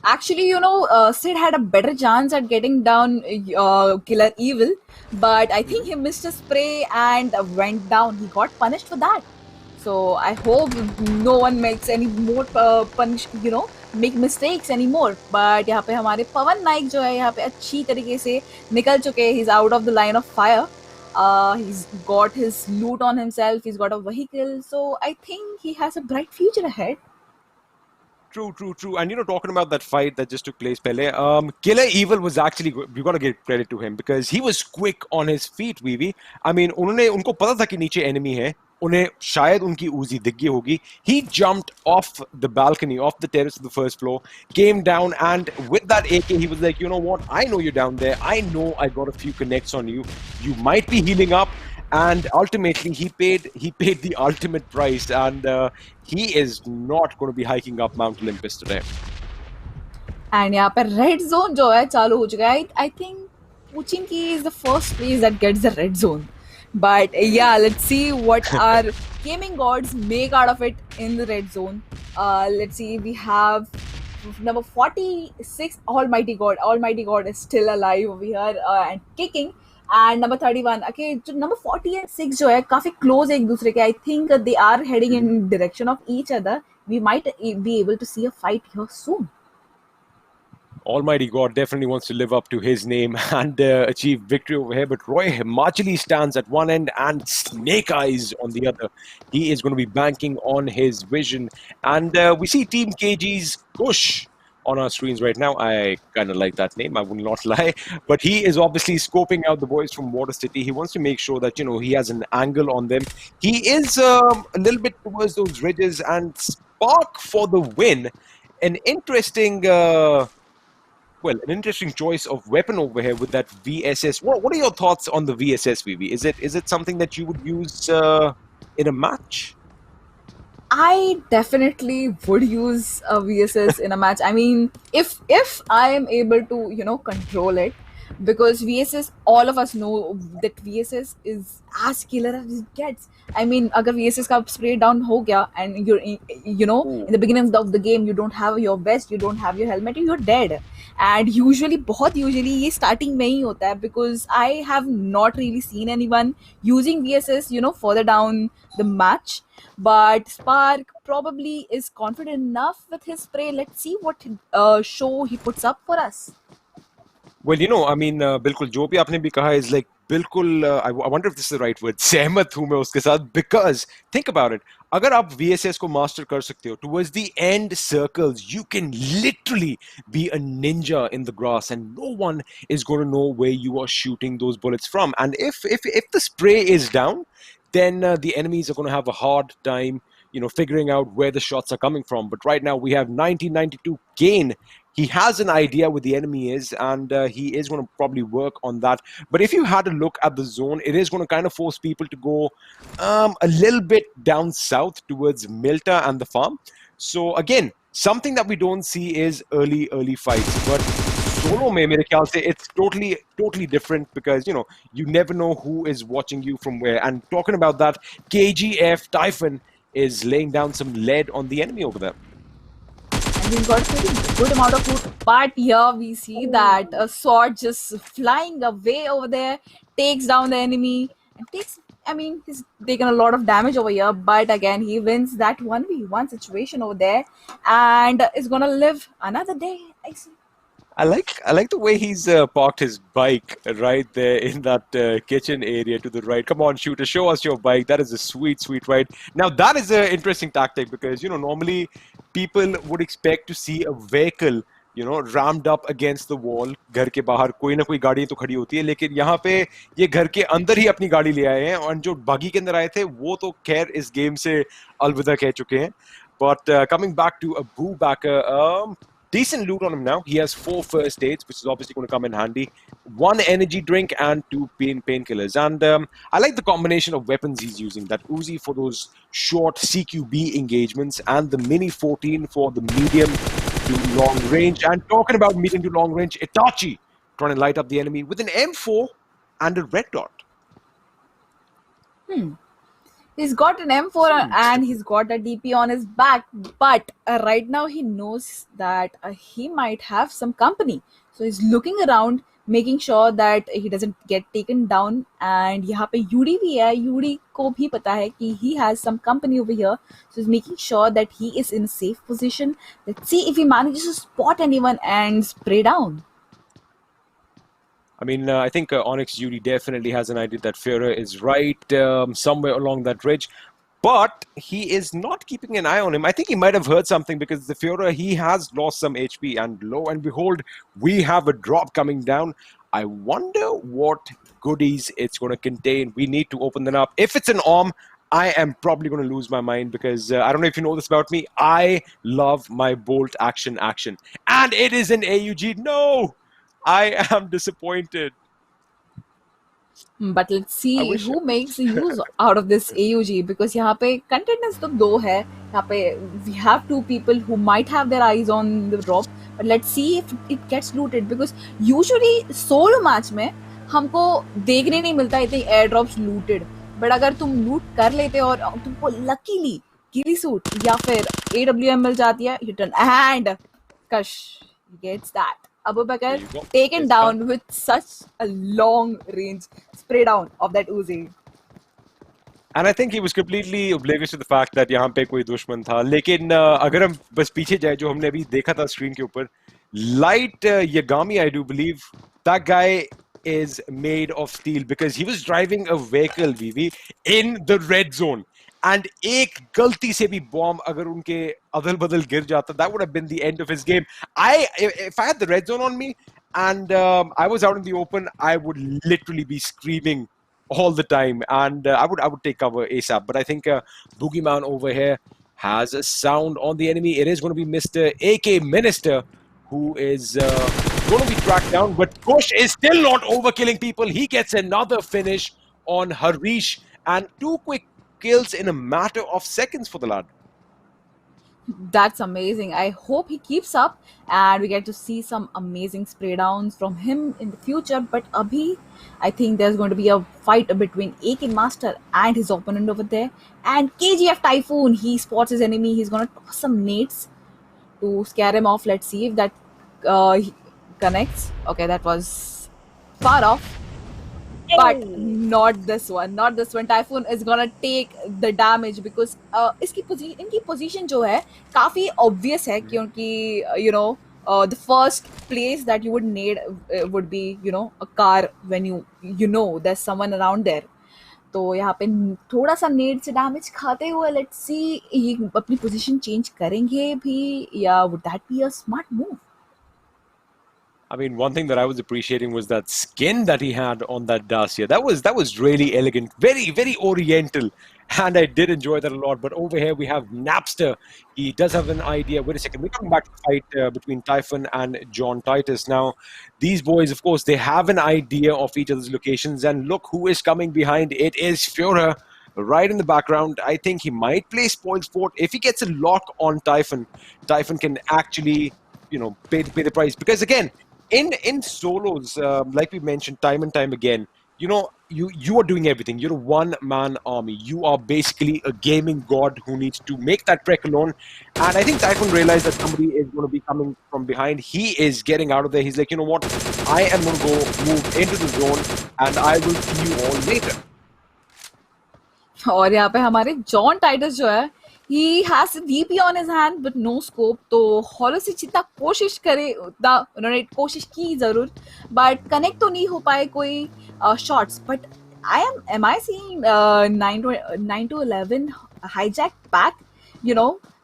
Actually, Sid had a better chance at getting down Killer Evil, but I think he missed a spray and went down. He got punished for that. So I hope no one makes any more make mistakes anymore. But यहाँ पे हमारे पवन नाइक जो है यहाँ पे अच्छी तरीके से निकल चुके हैं. He's out of the line of fire. He's got his loot on himself. He's got a vehicle. So I think he has a bright future ahead. True. And talking about that fight that just took place, Pele, Killer Evil was actually, we got to give credit to him because he was quick on his feet, Vivi. I mean, उनको पता था कि नीचे enemy है. उन्हें शायद उनकी Uzi दिख गई होगी. He jumped off the balcony, off the terrace of the first floor, came down, and with that AK, he was like, you know what? I know you're down there. I know I got a few connects on you. You might be healing up. And ultimately, he paid the ultimate price, and he is not going to be hiking up Mount Olympus today. And यहाँ पे red zone जो है चालू हो चुका है. I think Pochinki is the first place that gets the red zone. But yeah, let's see what our gaming gods make out of it in the red zone. Let's see, we have number 46, Almighty God. Almighty God is still alive over here and kicking. And number 31, okay, number 40 and 6 जो है काफी close है एक दूसरे के. I think they are heading in direction of each other. We might be able to see a fight here soon. Almighty God definitely wants to live up to his name and achieve victory over here. But Roy Himachali stands at one end and Snake Eyes on the other. He is going to be banking on his vision. And we see Team KG's Kush on our screens right now. I kind of like that name, I will not lie. But he is obviously scoping out the boys from Water City. He wants to make sure that, he has an angle on them. He is a little bit towards those ridges, and Spark for the win. an interesting an interesting choice of weapon over here with that VSS. What are your thoughts on the VSS, VV? Is it something that you would use in a match? I definitely would use a VSS in a match. I mean, if I am able to, control it, because VSS, all of us know that VSS is as killer as it gets. I mean, अगर VSS का spray down हो गया and you're Ooh. in the beginning of the game you don't have your vest, you don't have your helmet, and you're dead. And usually बहुत usually ये starting में ही होता है, because I have not really seen anyone using VSS further down the match. But Spark probably is confident enough with his spray. Let's see what show he puts up for us. Well, I mean, बिल्कुल जो भी आपने भी कहा is like बिल्कुल I wonder if this is the right word. सहमत हूँ मैं उसके साथ, because think about it. अगर आप VSS को master कर सकते हो, towards the end circles, you can literally be a ninja in the grass, and no one is going to know where you are shooting those bullets from. And if the spray is down, then the enemies are going to have a hard time, figuring out where the shots are coming from. But right now we have 1992 gain. He has an idea where the enemy is, and he is going to probably work on that. But if you had a look at the zone, it is going to kind of force people to go a little bit down south towards Milta and the farm. So again, something that we don't see is early fights. But solo में मेरे ख्याल से it's totally different, because you never know who is watching you from where. And talking about that, KGF Typhon is laying down some lead on the enemy over there. And he's got a pretty good amount of food. But here we see that a sword just flying away over there, takes down the enemy, and he's taken a lot of damage over here. But again, he wins that 1v1 situation over there and is gonna live another day. I see. I like the way he's parked his bike right there in that kitchen area to the right. Come on, shooter, show us your bike. That is a sweet ride. Now that is an interesting tactic, because normally people would expect to see a vehicle rammed up against the wall. घर के बाहर कोई ना कोई गाड़ी तो खड़ी होती है, लेकिन यहाँ पे ये घर के अंदर ही अपनी गाड़ी ले आए हैं, और जो बागी के अंदर आए थे वो तो खैर इस गेम से अलविदा कह चुके हैं. But coming back to Abu Bakr, decent loot on him now. He has 4 first aids, which is obviously going to come in handy. 1 energy drink and 2 painkillers. And I like the combination of weapons he's using. That Uzi for those short CQB engagements, and the Mini 14 for the medium to long range. And talking about medium to long range, Itachi trying to light up the enemy with an M4 and a red dot. He's got an M4 and he's got a DP on his back, but right now he knows that he might have some company. So he's looking around, making sure that he doesn't get taken down. And यहाँ पे UD भी है, UD को भी पता है कि he has some company over here. So he's making sure that he is in a safe position. Let's see if he manages to spot anyone and spray down. I mean, I think Onyx Judy definitely has an idea that Führer is right somewhere along that ridge. But he is not keeping an eye on him. I think he might have heard something, because the Führer, he has lost some HP. And lo and behold, we have a drop coming down. I wonder what goodies it's going to contain. We need to open them up. If it's an arm, I am probably going to lose my mind, because I don't know if you know this about me. I love my bolt action. And it is an AUG. No! I am disappointed. But let's see who makes use out of this AUG, because यहाँ पे contenders तो 2 है. यहाँ पे we have 2 people who might have their eyes on the drop, but let's see if it gets looted, because usually solo match में हमको देखने नहीं मिलता इतने airdrops looted. But अगर तुम loot कर लेते और तुमको luckily गिली सूट या फिर AWM मिल जाती है, you turn and Kush gets that. Abu Bakr taken down with such a long range spray down of that Uzi. And I think he was completely oblivious to the fact that यहाँ पे कोई दुश्मन था. लेकिन अगर हम बस पीछे जाए, जो हमने अभी देखा था स्क्रीन के ऊपर, Light Yagami, I do believe, that guy is made of steel, because he was driving a vehicle, VV, in the red zone. And एक गलती से भी bomb अगर उनके अदल बदल गिर जाता, that would have been the end of his game. If I had the red zone on me and I was out in the open, I would literally be screaming all the time, and I would take cover ASAP. But I think Boogeyman over here has a sound on the enemy. It is going to be Mr. AK Minister, who is going to be tracked down. But Kush is still not overkilling people. He gets another finish on Harish, and 2 quick kills in a matter of seconds for the lad. That's amazing. I hope he keeps up and we get to see some amazing spray downs from him in the future. But Abhi, I think there's going to be a fight between AK Master and his opponent over there. And KGF Typhoon, he spots his enemy. He's going to toss some nades to scare him off. Let's see if that he connects. Okay, that was far off. But not this one, not this one. Typhoon is gonna take the damage because इनकी position जो है काफी obvious है क्योंकि the first place that you would need would be a car when you know there's someone around there. तो यहाँ पे थोड़ा सा नेड से डैमेज खाते हुए लेट्स सी ये अपनी पोजीशन चेंज करेंगे भी या would that be a smart move? I mean, one thing that I was appreciating was that skin that he had on that Dacia. That was really elegant, very, very oriental, and I did enjoy that a lot. But over here we have Napster. He does have an idea. Wait a second, we're coming back to the fight between Typhon and John Titus. Now, these boys, of course, they have an idea of each other's locations, and look who is coming behind. It is Führer. Right in the background. I think he might play spoil sport. If he gets a lock on Typhon, Typhon can actually, pay the price. Because again, in solos, like we mentioned time and time again, you are doing everything. You're a one-man army. You are basically a gaming god who needs to make that trek alone. And I think Typhoon realized that somebody is going to be coming from behind. He is getting out of there. He's like, you know what? I am going to go move into the zone, and I will see you all later. और यहाँ पे हमारे John Titus जो है he has a DP on his hand but no scope तो hollow से जितना कोशिश करे उतना उन्होंने कोशिश की जरूर but कनेक्ट तो नहीं हो पाए कोई shots but am I seeing 9 to 11 hijack back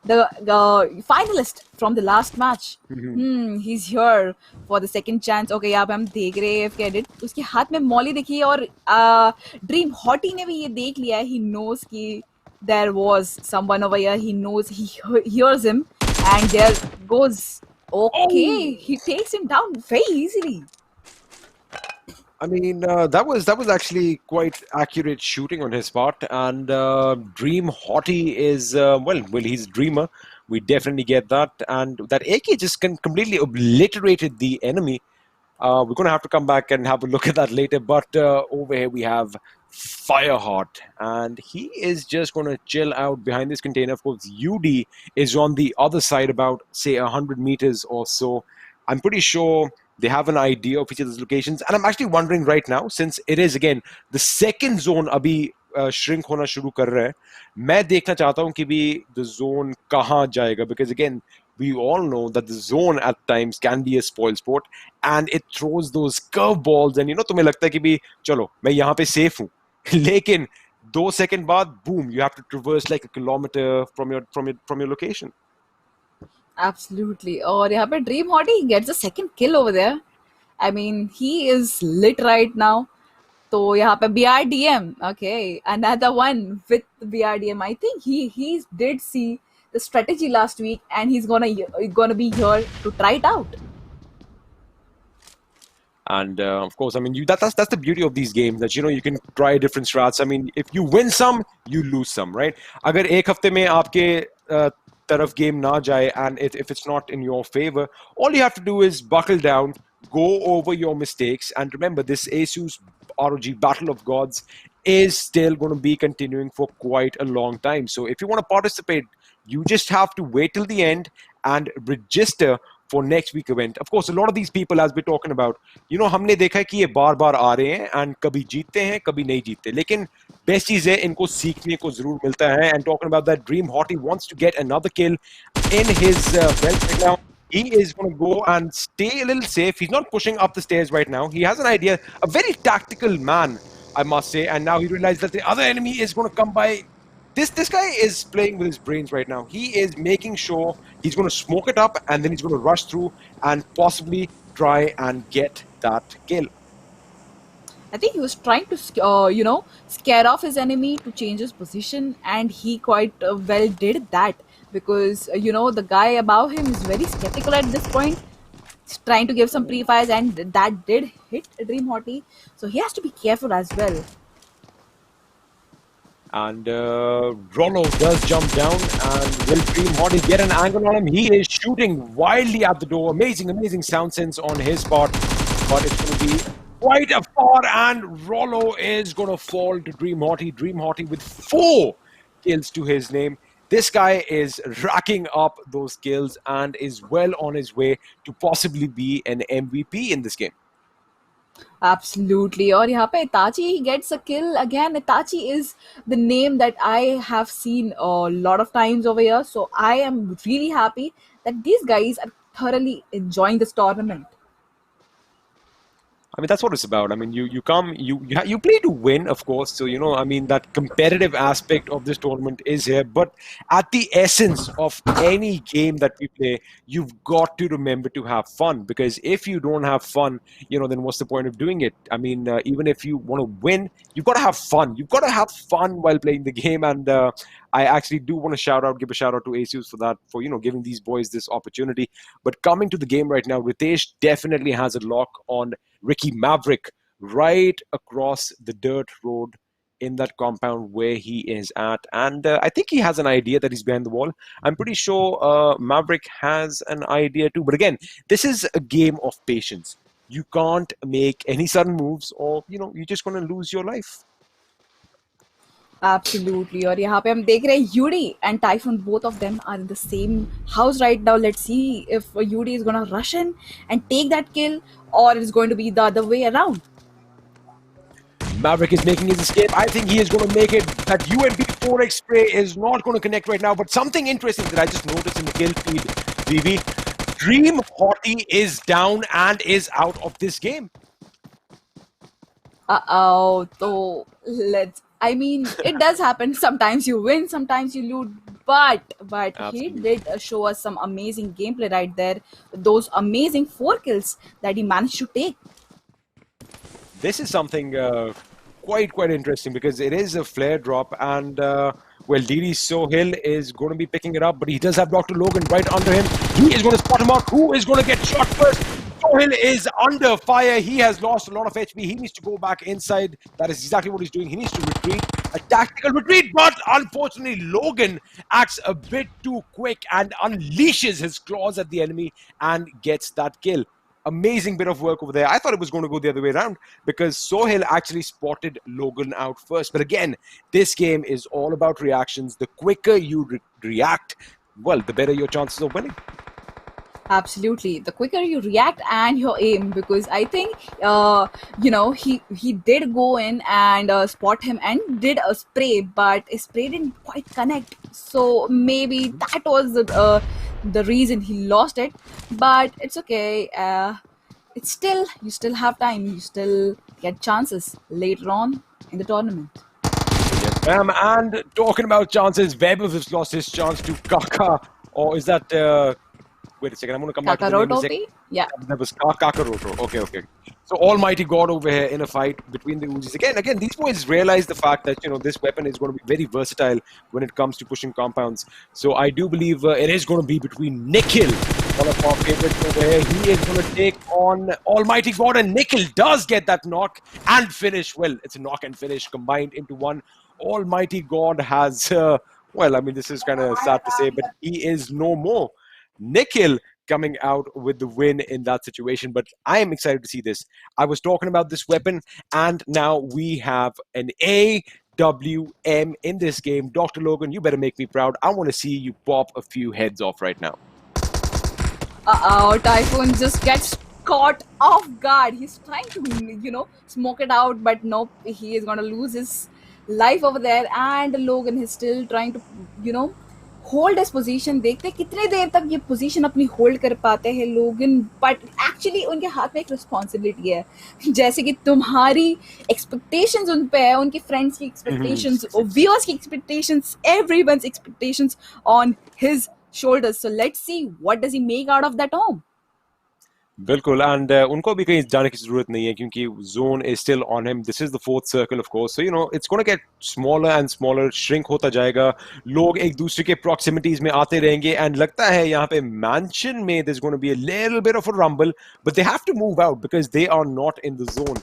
the finalist from the last match. He's here for the second chance. Okay, यहाँ पे हम देख रहे हैं AFK edit. उसके हाथ में मॉली देखी और ड्रीम हॉटी ने भी ये देख लिया है. He knows कि there was someone over here. He knows, he hears him, and there goes. Okay, he takes him down very easily. I mean, that was actually quite accurate shooting on his part, and Dream Hottie is well, he's a dreamer. We definitely get that, and that AK just completely obliterated the enemy. We're gonna have to come back and have a look at that later. But over here we have Fireheart, and he is just gonna chill out behind this container. Of course, UD is on the other side, about say 100 meters or so. I'm pretty sure they have an idea of each other's locations, and I'm actually wondering right now, since it is again the second zone abhi shrink hona shuru kar raha hai, मैं देखना चाहता हूँ कि भी the zone कहाँ जाएगा, because again we all know that the zone at times can be a spoil sport and it throws those curveballs, and तुम्हें लगता है कि भी चलो मैं यहाँ पे safe हूँ, लेकिन 2 seconds बाद boom, you have to traverse like a kilometer from your location. Absolutely. और यहाँ पे Dream Hottie gets a second kill over there. I mean, he is lit right now. तो यहाँ पे BRDM, okay, another one with BRDM. I think he did see the strategy last week, and he's gonna be here to try it out. And of course, I mean, that's the beauty of these games, that you can try different strats. I mean, if you win some, you lose some, right? अगर एक हफ्ते में आपके तरफ game ना जाए, and if it's not in your favor, all you have to do is buckle down, go over your mistakes, and remember, this Asus ROG Battle of Gods is still going to be continuing for quite a long time. So if you want to participate, you just have to wait till the end and register for next week event. Of course, a lot of these people, as we're talking about, हमने देखा है कि ये बार-बार आ रहे हैं and कभी जीतते हैं, कभी नहीं जीतते. लेकिन best चीज़ है, इनको सीखने को ज़रूर मिलता है. And talking about that, Dream Hottie wants to get another kill in his belt right now. He is going to go and stay a little safe. He's not pushing up the stairs right now. He has an idea, a very tactical man, I must say. And now he realized that the other enemy is going to come by. This guy is playing with his brains right now. He is making sure he's going to smoke it up, and then he's going to rush through and possibly try and get that kill. I think he was trying to, scare off his enemy to change his position, and he quite well did that because the guy above him is very skeptical at this point, trying to give some pre-fires, and that did hit Dream Hottie, so he has to be careful as well. And Rollo does jump down, and will Dream Hottie get an angle on him? He is shooting wildly at the door. Amazing, amazing sound sense on his part, but it's going to be quite a far, and Rollo is going to fall to Dream Hottie. Dream Hottie with 4 kills to his name. This guy is racking up those kills and is well on his way to possibly be an MVP in this game. Absolutely. और यहाँ पे Itachi gets a kill again. Itachi is the name that I have seen a lot of times over here. So I am really happy that these guys are thoroughly enjoying this tournament. I mean, that's what it's about. I mean, you come, you play to win, of course. So, I mean, that competitive aspect of this tournament is here. But at the essence of any game that we play, you've got to remember to have fun. Because if you don't have fun, then what's the point of doing it? I mean, even if you want to win, you've got to have fun. You've got to have fun while playing the game. And I actually do want to give a shout out to Asus for that, for, giving these boys this opportunity. But coming to the game right now, Ritesh definitely has a lock on Ricky Maverick right across the dirt road in that compound where he is at. And I think he has an idea that he's behind the wall. I'm pretty sure Maverick has an idea too. But again, this is a game of patience. You can't make any sudden moves or, you're just going to lose your life. Absolutely. और यहाँ पे हम देख रहे हैं Yuri and Typhoon, both of them are in the same house right now. Let's see if Yuri is gonna rush in and take that kill, or it's going to be the other way around. Maverick is making his escape. I think he is going to make it. That UMP 4X spray is not going to connect right now. But something interesting that I just noticed in the kill feed, Vivi, Dream Hottie is down and is out of this game. Uh-oh. So I mean, it does happen. Sometimes you win, sometimes you lose. But he Absolutely. did show us some amazing gameplay right there. Those amazing 4 kills that he managed to take. This is something quite interesting because it is a flare drop, and well, DD Sohail is going to be picking it up, but he does have Dr. Logan right under him. He is going to spot him out. Who is going to get shot first? Sohail is under fire. He has lost a lot of HP. He needs to go back inside. That is exactly what he's doing. He needs to retreat, a tactical retreat, but unfortunately, Logan acts a bit too quick and unleashes his claws at the enemy and gets that kill. Amazing bit of work over there. I thought it was going to go the other way around because Sohail actually spotted Logan out first. But again, this game is all about reactions. The quicker you react, well, the better your chances of winning. Absolutely. The quicker you react and your aim, because I think, he did go in and spot him and did a spray, but his spray didn't quite connect. So maybe that was the reason he lost it. But it's okay. You still have time. You still get chances later on in the tournament. Yes, ma'am. And talking about chances, Weber has lost his chance to Kaka. Or is that... Wait a second, I'm going to come back to the name in a Kakaroto? second. Yeah. That was Kakaroto. Okay. So Almighty God over here in a fight between the Uzis. Again, these boys realize the fact that, this weapon is going to be very versatile when it comes to pushing compounds. So I do believe it is going to be between Nikhil, one of our favorites over here. He is going to take on Almighty God, and Nikhil does get that knock and finish. Well, it's a knock and finish combined into one. Almighty God has, this is kind of sad to say, but he is no more. Nikhil coming out with the win in that situation, but I am excited to see this. I was talking about this weapon, and now we have an AWM in this game. Dr. Logan, you better make me proud. I want to see you pop a few heads off right now. Uh-oh, Typhoon just gets caught off guard. He's trying to, smoke it out, but nope, he is going to lose his life over there. And Logan is still trying to, hold इस position. देखते कितने देर तक ये position अपनी hold कर पाते हैं लोगन. बट एक्चुअली उनके हाथ में एक रिस्पॉन्सिबिलिटी है, जैसे कि तुम्हारी एक्सपेक्टेशंस उन पे है, उनके फ्रेंड्स की एक्सपेक्टेशंस, व्यूअर्स की expectations, everyone's expectations on his shoulders. So let's see what does he make out of that home. बिल्कुल एंड उनको भी कहीं जाने की जरूरत नहीं है क्योंकि zone is still on him. This is the fourth circle of course, so it's gonna get smaller and smaller, shrink होता जाएगा. लोग एक दूसरे के प्रॉक्सिमिटीज में आते रहेंगे एंड लगता है यहाँ पे मैंशन में there's going to be a little bit of a rumble, but they have to move out because they are not in the zone.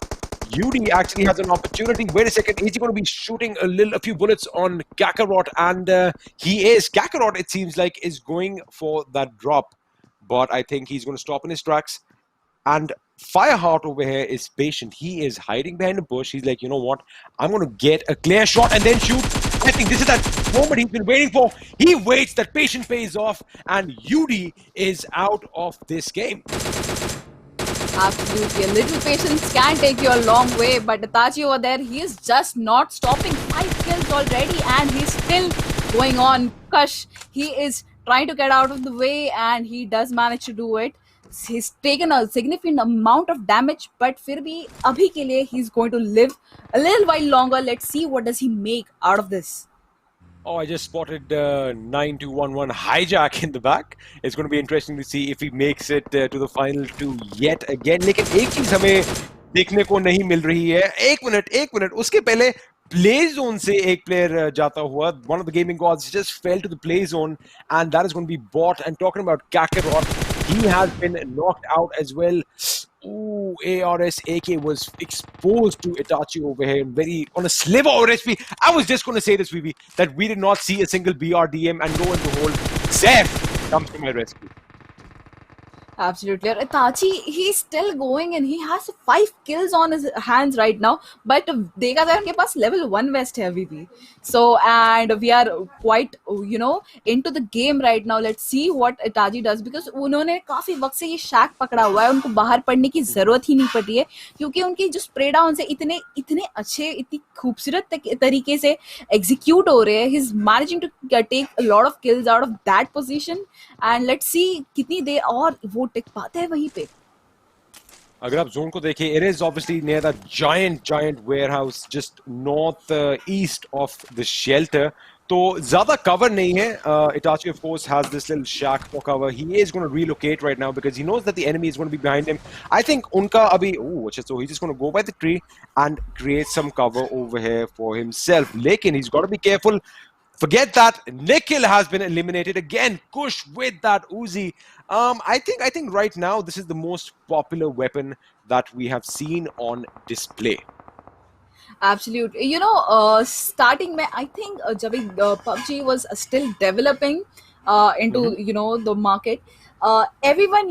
UD actually has an opportunity. Wait a second, is he going to be shooting a few bullets on Kakarot? And he is. Kakarot, it seems like, is going for that drop, but I think he's going to stop in his tracks. And Fireheart over here is patient. He is hiding behind a bush. He's like, you know what? I'm going to get a clear shot and then shoot. I think this is that moment he's been waiting for. He waits, that patience pays off, and UD is out of this game. Absolutely. A little patience can take you a long way, but Itachi over there, he is just not stopping. 5 kills already, and he's still going on. Kush, he is trying to get out of the way, and he does manage to do it. He's taken a significant amount of damage, but फिर भी अभी के लिए he's going to live a little while longer. Let's see what does he make out of this. Oh, I just spotted 9211 hijack in the back. It's going to be interesting to see if he makes it to the final two yet again. लेकिन एक चीज हमें देखने को नहीं मिल रही है. एक मिनट उसके पहले play zone से एक player जाता हुआ. One of the gaming gods just fell to the play zone, and that is going to be bought. And talking about Kakarot, he has been knocked out as well. Ooh, ARS AK was exposed to Itachi over here, very on a sliver of HP. I was just going to say this, Vivi, that we did not see a single BRDM, and lo and behold, Zeph comes to my rescue. Absolutely. And Itachi, he's still going and he has 5 kills on his hands right now. But देखा जाए उनके पास level 1 vest है अभी भी. So, and we are quite, into the game right now. Let's see what Itachi does, because उन्होंने काफी वक्त से ये शैक पकड़ा हुआ है. उनको बाहर पड़ने की जरूरत ही नहीं पड़ी है क्योंकि उनकी जो स्प्रे डाउन से इतने इतने अच्छे, इतनी खूबसूरत तरीके से एग्जीक्यूट हो रहे हैं. He's managing to take a lot of kills out of that position. And let's see कितनी देर और वो टिक पाते हैं वहीं पे. अगर आप जोन को देखें, it is obviously near that giant warehouse just north east of the shelter. तो ज्यादा cover नहीं है. Itachi of course has this little shack for cover. He is going to relocate right now because he knows that the enemy is going to be behind him. I think उनका अभी so he's just going to go by the tree and create some cover over here for himself. लेकिन he's got to be careful. Forget that. Nikhil has been eliminated again. Kush with that Uzi. I think right now this is the most popular weapon that we have seen on display. Absolutely. Starting में I think जब PUBG was still developing into the market, everyone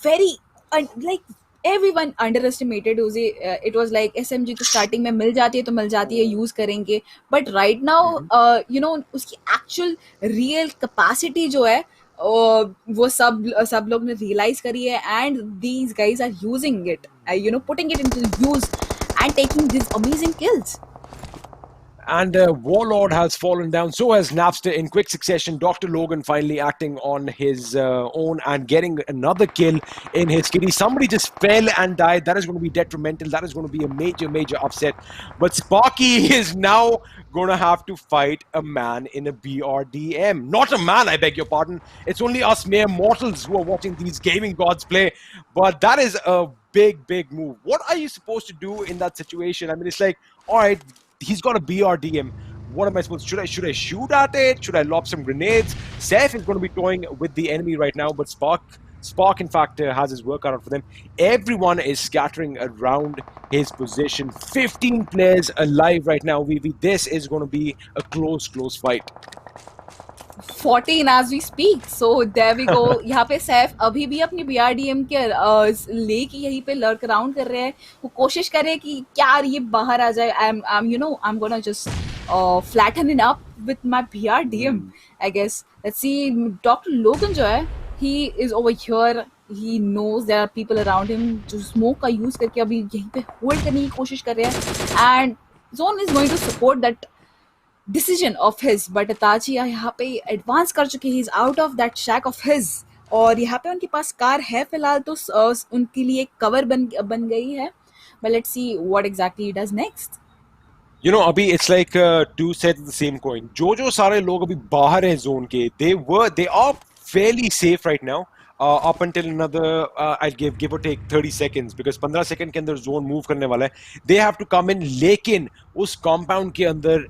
very like everyone underestimated उसे. It was like SMG तो starting में मिल जाती है तो मिल जाती है, यूज करेंगे. But right now उसकी actual real capacity जो है वो सब लोग ने realize करी है, and these guys are using it, putting it into use and taking these amazing kills. And Warlord has fallen down. So has Napster in quick succession. Dr. Logan finally acting on his own and getting another kill in his kitty. Somebody just fell and died. That is going to be detrimental. That is going to be a major upset. But Sparky is now going to have to fight a man in a BRDM. Not a man, I beg your pardon. It's only us mere mortals who are watching these gaming gods play. But that is a big move. What are you supposed to do in that situation? I mean, it's like, all right, he's got a BRDM. What am I supposed to? Should I shoot at it? Should I lob some grenades? Seth is going to be toying with the enemy right now, but Spark in fact has his work cut out for them. Everyone is scattering around his position. 15 players alive right now. This is going to be a close fight. 14 as we speak. So there we go. यहाँ पे सैफ अभी भी अपनी BRDM के लेके यहीं पे lurk around कर रहे हैं. वो कोशिश कर रहे हैं कि क्या ये बाहर आ जाए. I'm gonna just flatten it up with my BRDM, I guess. Let's see. Dr. Logan जो है, he is over here. He knows there are people around him जो smoke का use करके अभी यहीं पे hold करने की कोशिश कर रहे हैं. And Zone is going to support that decision of his, but Itachi यहाँ पे एडवांस कर चुके. He's out of that shack of his, और यहाँ पे उनके पास कार है फिलहाल, तो उनके लिए कवर बन गई है. But let's see what exactly he does next. अभी it's like two sides of the same coin. जो सारे लोग अभी बाहर हैं जोन के, they are fairly safe right now. up until another, I'll give or take 30 seconds, because 15 second के अंदर zone move करने वाला है. They have to come in, लेकिन उस compound के अंदर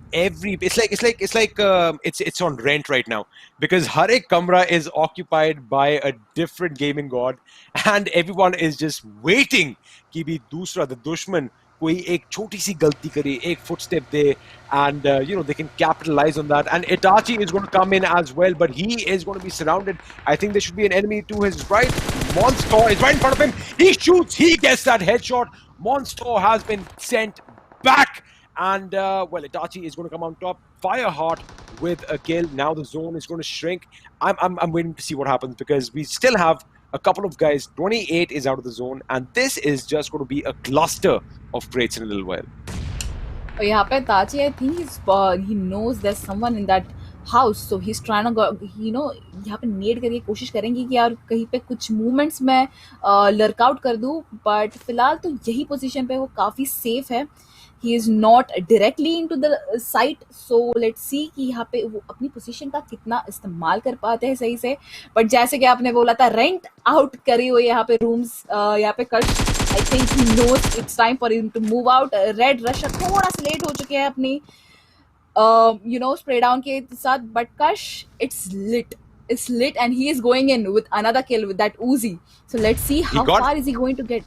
it's on rent right now, because हर एक कमरा is occupied by a different gaming god, and everyone is just waiting कि भी दूसरा, the दुश्मन, कोई एक छोटी सी गलती करे, एक footstep they, and they can capitalize on that. And Itachi is going to come in as well, but he is going to be surrounded. I think there should be an enemy to his right. Monster is right in front of him. He shoots, he gets that headshot. Monster has been sent back, and Itachi is going to come on top. Fireheart with a kill. Now the zone is going to shrink. I'm waiting to see what happens, because we still have a couple of guys. 28 is out of the zone, and this is just going to be a cluster of crates in a little while. यहाँ पे ताची, I think he knows there's someone in that house, so he's trying to go, यहाँ पे नेड करके कोशिश करेंगे कि यार कहीं पे कुछ मूवमेंट्स मैं लर्क आउट कर दूँ, बट फिलहाल तो यही पोजीशन पे वो काफ़ी सेफ है. He is not directly into the site, so let's see कि यहाँ पे वो अपनी पोजीशन का कितना इस्तेमाल कर पाते हैं सही से. बट जैसे कि आपने बोला था, रेंट आउट करे हुए यहाँ पे रूम्स, यहाँ पे कश, I think he knows it's time for him to move out. Red rusher थोड़ा सा लेट हो चुके हैं अपनी स्प्रे डाउन के साथ, बट कश, it's lit and he is going in with another kill with that Uzi. So let's see how far is he going to get.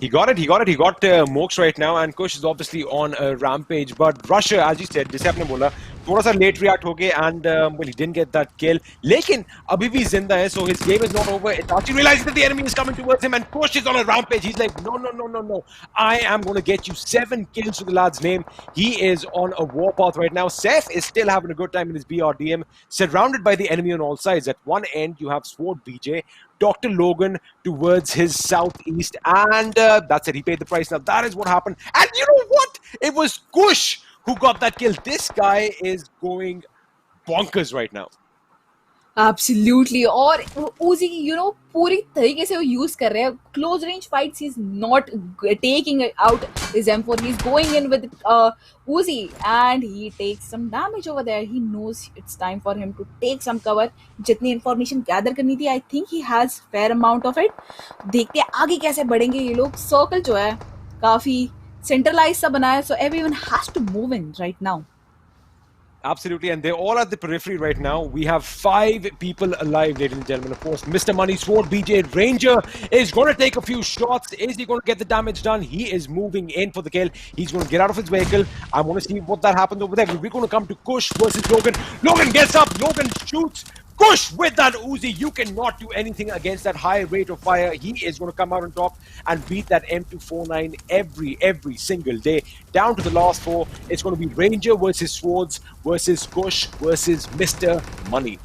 He got it. He got Mox right now, and Kush is obviously on a rampage. But Russia, as you said, जैसे आपने बोला, थोड़ा सा late react हो गए, and he didn't get that kill. लेकिन अभी भी जिंदा है, so his game is not over. Itachi realizes that the enemy is coming towards him, and Kush is on a rampage. He's like, no. I am going to get you 7 kills to the lad's name. He is on a warpath right now. Seth is still having a good time in his BRDM, surrounded by the enemy on all sides. At one end, you have Sword BJ, Dr. Logan towards his southeast, and that's it. He paid the price. Now that is what happened. And you know what? It was Kush who got that kill. This guy is going bonkers right now. Absolutely. और Uzi, पूरी तरीके से वो use कर रहे हैं. Close range fights, he's not taking out his M4. He's going in with Uzi, and he takes some damage over there. He knows it's time for him to take some cover. जितनी information gather करनी थी, I think he has fair amount of it. देखते हैं आगे कैसे बढ़ेंगे ये लोग. Circle जो है काफी centralized सा बना है, so everyone has to move in right now. Absolutely, and they're all at the periphery right now. We have 5 people alive, ladies and gentlemen. Of course, Mr. Money Sword BJ Ranger is going to take a few shots. Is he going to get the damage done? He is moving in for the kill. He's going to get out of his vehicle. I want to see what that happens over there. We're going to come to Kush versus Logan. Logan gets up. Logan shoots. Kush with that Uzi. You cannot do anything against that high rate of fire. He is going to come out on top and beat that M249 every single day. Down to the last 4. It's going to be Ranger versus Swords versus Kush versus Mr. Money.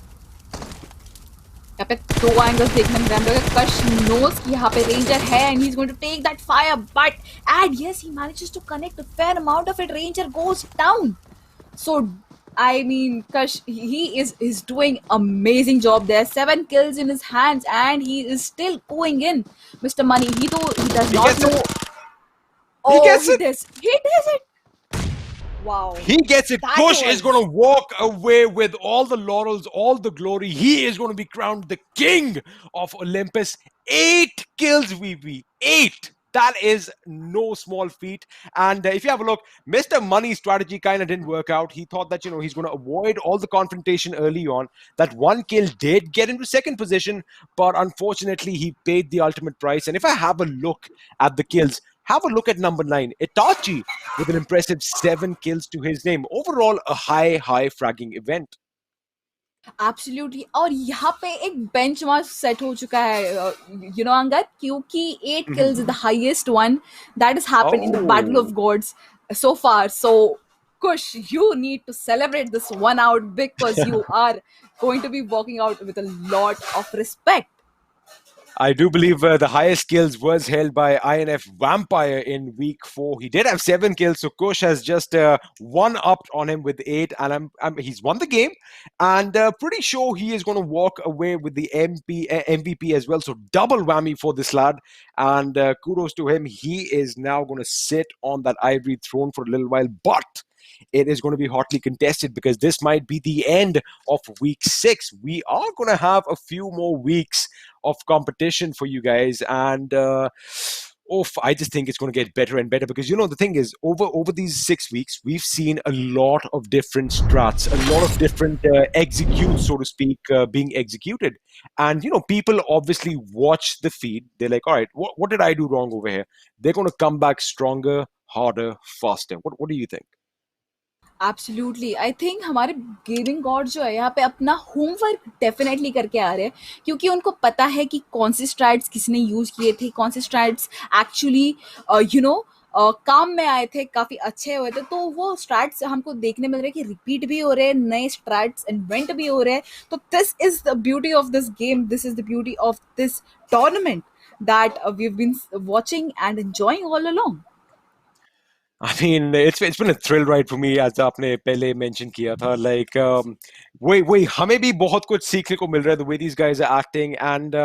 यहाँ पे 2 angles देखने में मिल रहा है. Kush knows कि यहाँ पे Ranger है, and he's going to take that fire, and yes, he manages to connect a fair amount of it. Ranger goes down. So I mean, Kush, he is doing amazing job there. 7 kills in his hands, and he is still going in. Mr. Money, he does not know. He gets it. He does it. Wow. He gets it. Kush is going to walk away with all the laurels, all the glory. He is going to be crowned the king of Olympus. 8 kills, VB. 8. That is no small feat. And if you have a look, Mr. Money's strategy kind of didn't work out. He thought that, he's going to avoid all the confrontation early on. That 1 kill did get into 2nd position, but unfortunately, he paid the ultimate price. And if I have a look at the kills, have a look at number 9, Itachi, with an impressive 7 kills to his name. Overall, a high fragging event. Absolutely. और यहाँ पे एक benchmark set हो चुका है, Angad, क्योंकि 8 kills is the highest one that has happened in the Battle of Gods so far. So, Kush, you need to celebrate this one out, because you are going to be walking out with a lot of respect. I do believe the highest kills was held by INF Vampire in week 4. He did have 7 kills, so Kush has just one-upped on him with 8, and he's won the game, and pretty sure he is going to walk away with the MVP as well. So double whammy for this lad, and kudos to him. He is now going to sit on that ivory throne for a little while, but it is going to be hotly contested because this might be the end of week 6. We are going to have a few more weeks of competition for you guys, and I just think it's going to get better and better because the thing is, over these 6 weeks, we've seen a lot of different strats, a lot of different executes, so to speak, being executed, and people obviously watch the feed. They're like, all right, what did I do wrong over here? They're going to come back stronger, harder, faster. What do you think? Absolutely I think हमारे gaming God जो है यहाँ पे अपना homework definitely करके आ रहे हैं क्योंकि उनको पता है कि कौन से स्ट्रैट्स किसने यूज़ किए थे, कौन से स्ट्रैट्स एक्चुअली काम में आए थे, काफ़ी अच्छे हुए थे। तो वो स्ट्रैट्स हमको देखने मिल रहे हैं कि रिपीट भी हो रहे हैं, नए स्ट्रैट्स इन्वेंट भी हो रहे हैं। तो this is the beauty of this game, this is the beauty of this tournament that we have been watching and enjoying all along. I mean, it's been a thrill ride for me, as आपने पहले mention किया था. Like, वही हमें भी बहुत कुछ सीखने को मिल रहा है, the way these guys are acting, and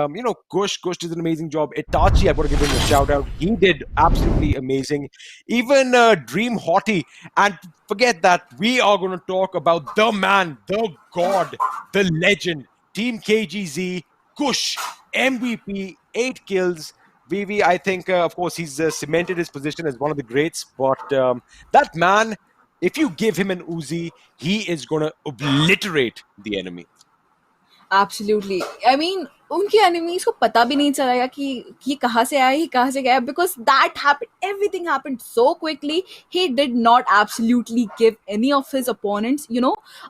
Kush did an amazing job. Itachi, I've got to give him a shout out. He did absolutely amazing. Even Dream Hottie, and forget that, we are going to talk about the man, the god, the legend, Team KGZ, Kush, MVP, 8 kills. VV, I think, of course, he's cemented his position as one of the greats. But that man, if you give him an Uzi, he is going to obliterate the enemy. Absolutely I mean उनके enemies को पता भी नहीं चलेगा कि ये कहाँ से आया, ये कहाँ से गया, because that happened, everything happened so quickly. He did not absolutely give any of his opponents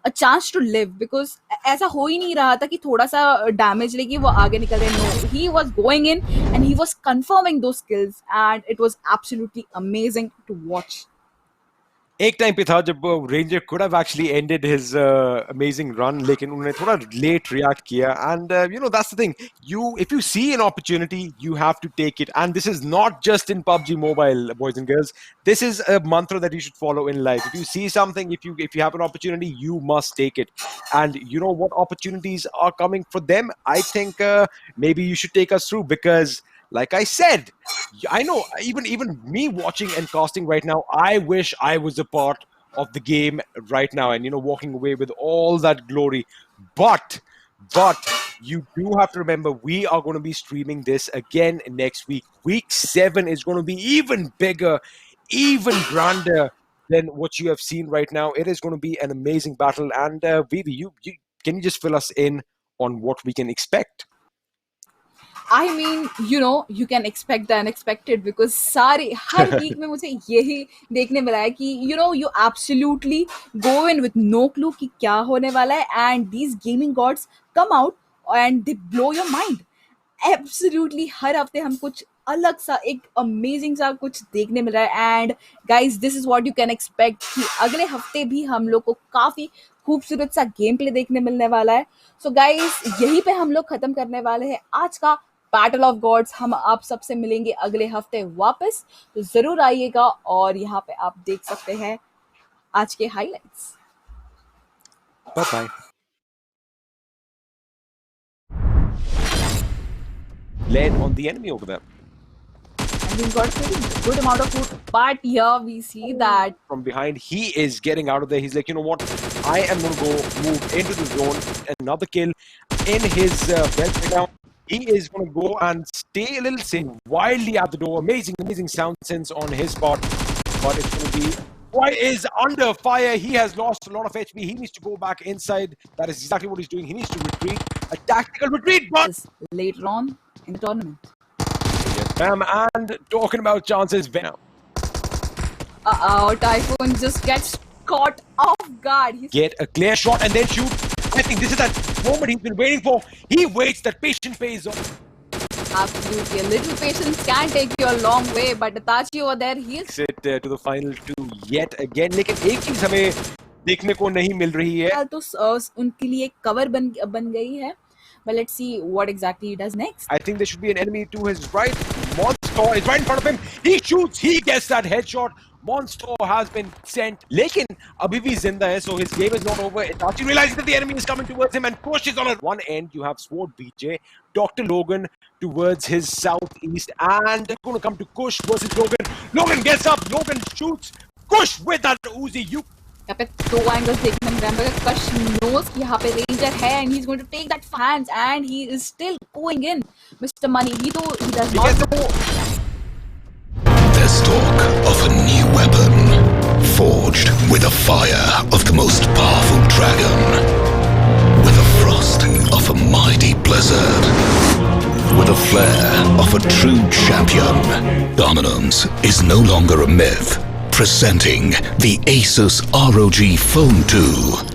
a chance to live, because ऐसा हो ही नहीं रहा था कि थोड़ा सा डैमेज लेके वो आगे निकल रहे. No, he was going in and he was confirming two skills and it was absolutely amazing to watch. एक टाइम पे था जब ranger could have actually ended his amazing run, लेकिन उन्होंने थोड़ा late react किया, and that's the thing. If you see an opportunity, you have to take it, and this is not just in PUBG Mobile, boys and girls. This is a mantra that you should follow in life. If you see something, if you have an opportunity, you must take it. And you know what opportunities are coming for them? I think maybe you should take us through, because like I said, I know even me watching and casting right now, I wish I was a part of the game right now and walking away with all that glory. But you do have to remember, we are going to be streaming this again next week. Week 7 is going to be even bigger, even grander than what you have seen right now. It is going to be an amazing battle. And Vivi, you can you just fill us in on what we can expect? I mean, you can expect the unexpected because her week में मुझे यही देखने मिला है कि you absolutely go in with no clue कि क्या होने वाला है, and these gaming gods come out and they blow your mind. Absolutely हर हफ्ते हम कुछ अलग सा, एक अमेजिंग सा कुछ देखने मिल रहा है. And guys, this is what you can expect कि अगले हफ्ते भी हम लोग को काफ़ी खूबसूरत सा गेम प्ले देखने मिलने वाला है. सो गाइज, यहीं पे हम लोग ख़त्म करने वाले हैं आज का बैटल ऑफ गॉड्स. हम आप सबसे मिलेंगे अगले हफ्ते वापस, तो ज़रूर आइएगा और यहाँ पे आप देख सकते हैं आज के highlights. Bye bye. Land on the enemy over there. And we've got a pretty good amount of food, but here we see that From behind, he is getting out of there. He's like, you know what? I am going to go move into the zone. Another kill in his belt right now. He is going to go and stay a little safe, wildly at the door. Amazing sound sense on his part. But it's going to be... Boy is under fire. He has lost a lot of HP. He needs to go back inside. That is exactly what he's doing. He needs to retreat. A tactical retreat, but... is later on in the tournament. Yes, ma'am. And talking about chances, Venom. Typhoon just gets caught off guard. Get a clear shot and then shoot. I think this is that moment he's been waiting for. He waits. That patience pays off. Absolutely. A little patience can take you a long way, but Itachi over there, he is... It to the final two yet again. लेकिन एक चीज हमें देखने को नहीं मिल रही है. तो उनके लिए एक कवर बन गई है. But let's see what exactly he does next. I think there should be an enemy to his right. Monster is right in front of him. He shoots. He gets that headshot. Monster has been sent. Lekin abhi bhi zinda hai, so his game is not over. Itachi realizes that the enemy is coming towards him and pushes on at one end. You have Sword BJ, Dr. Logan towards his southeast, and they're going to come to Kush versus Logan. Logan gets up. Logan shoots. Kush with that Uzi. You यहाँ पे दो angles देखने मिल रहे हैं but कश knows कि यहाँ पे रेंजर है and he's going to take that fans and he is still going in. Mr. Money, he does not know. There's talk of a new weapon, forged with the fire of the most powerful dragon, with the frost of a mighty blizzard, with the flair of a true champion. Dominance is no longer a myth. Presenting the Asus ROG Phone 2.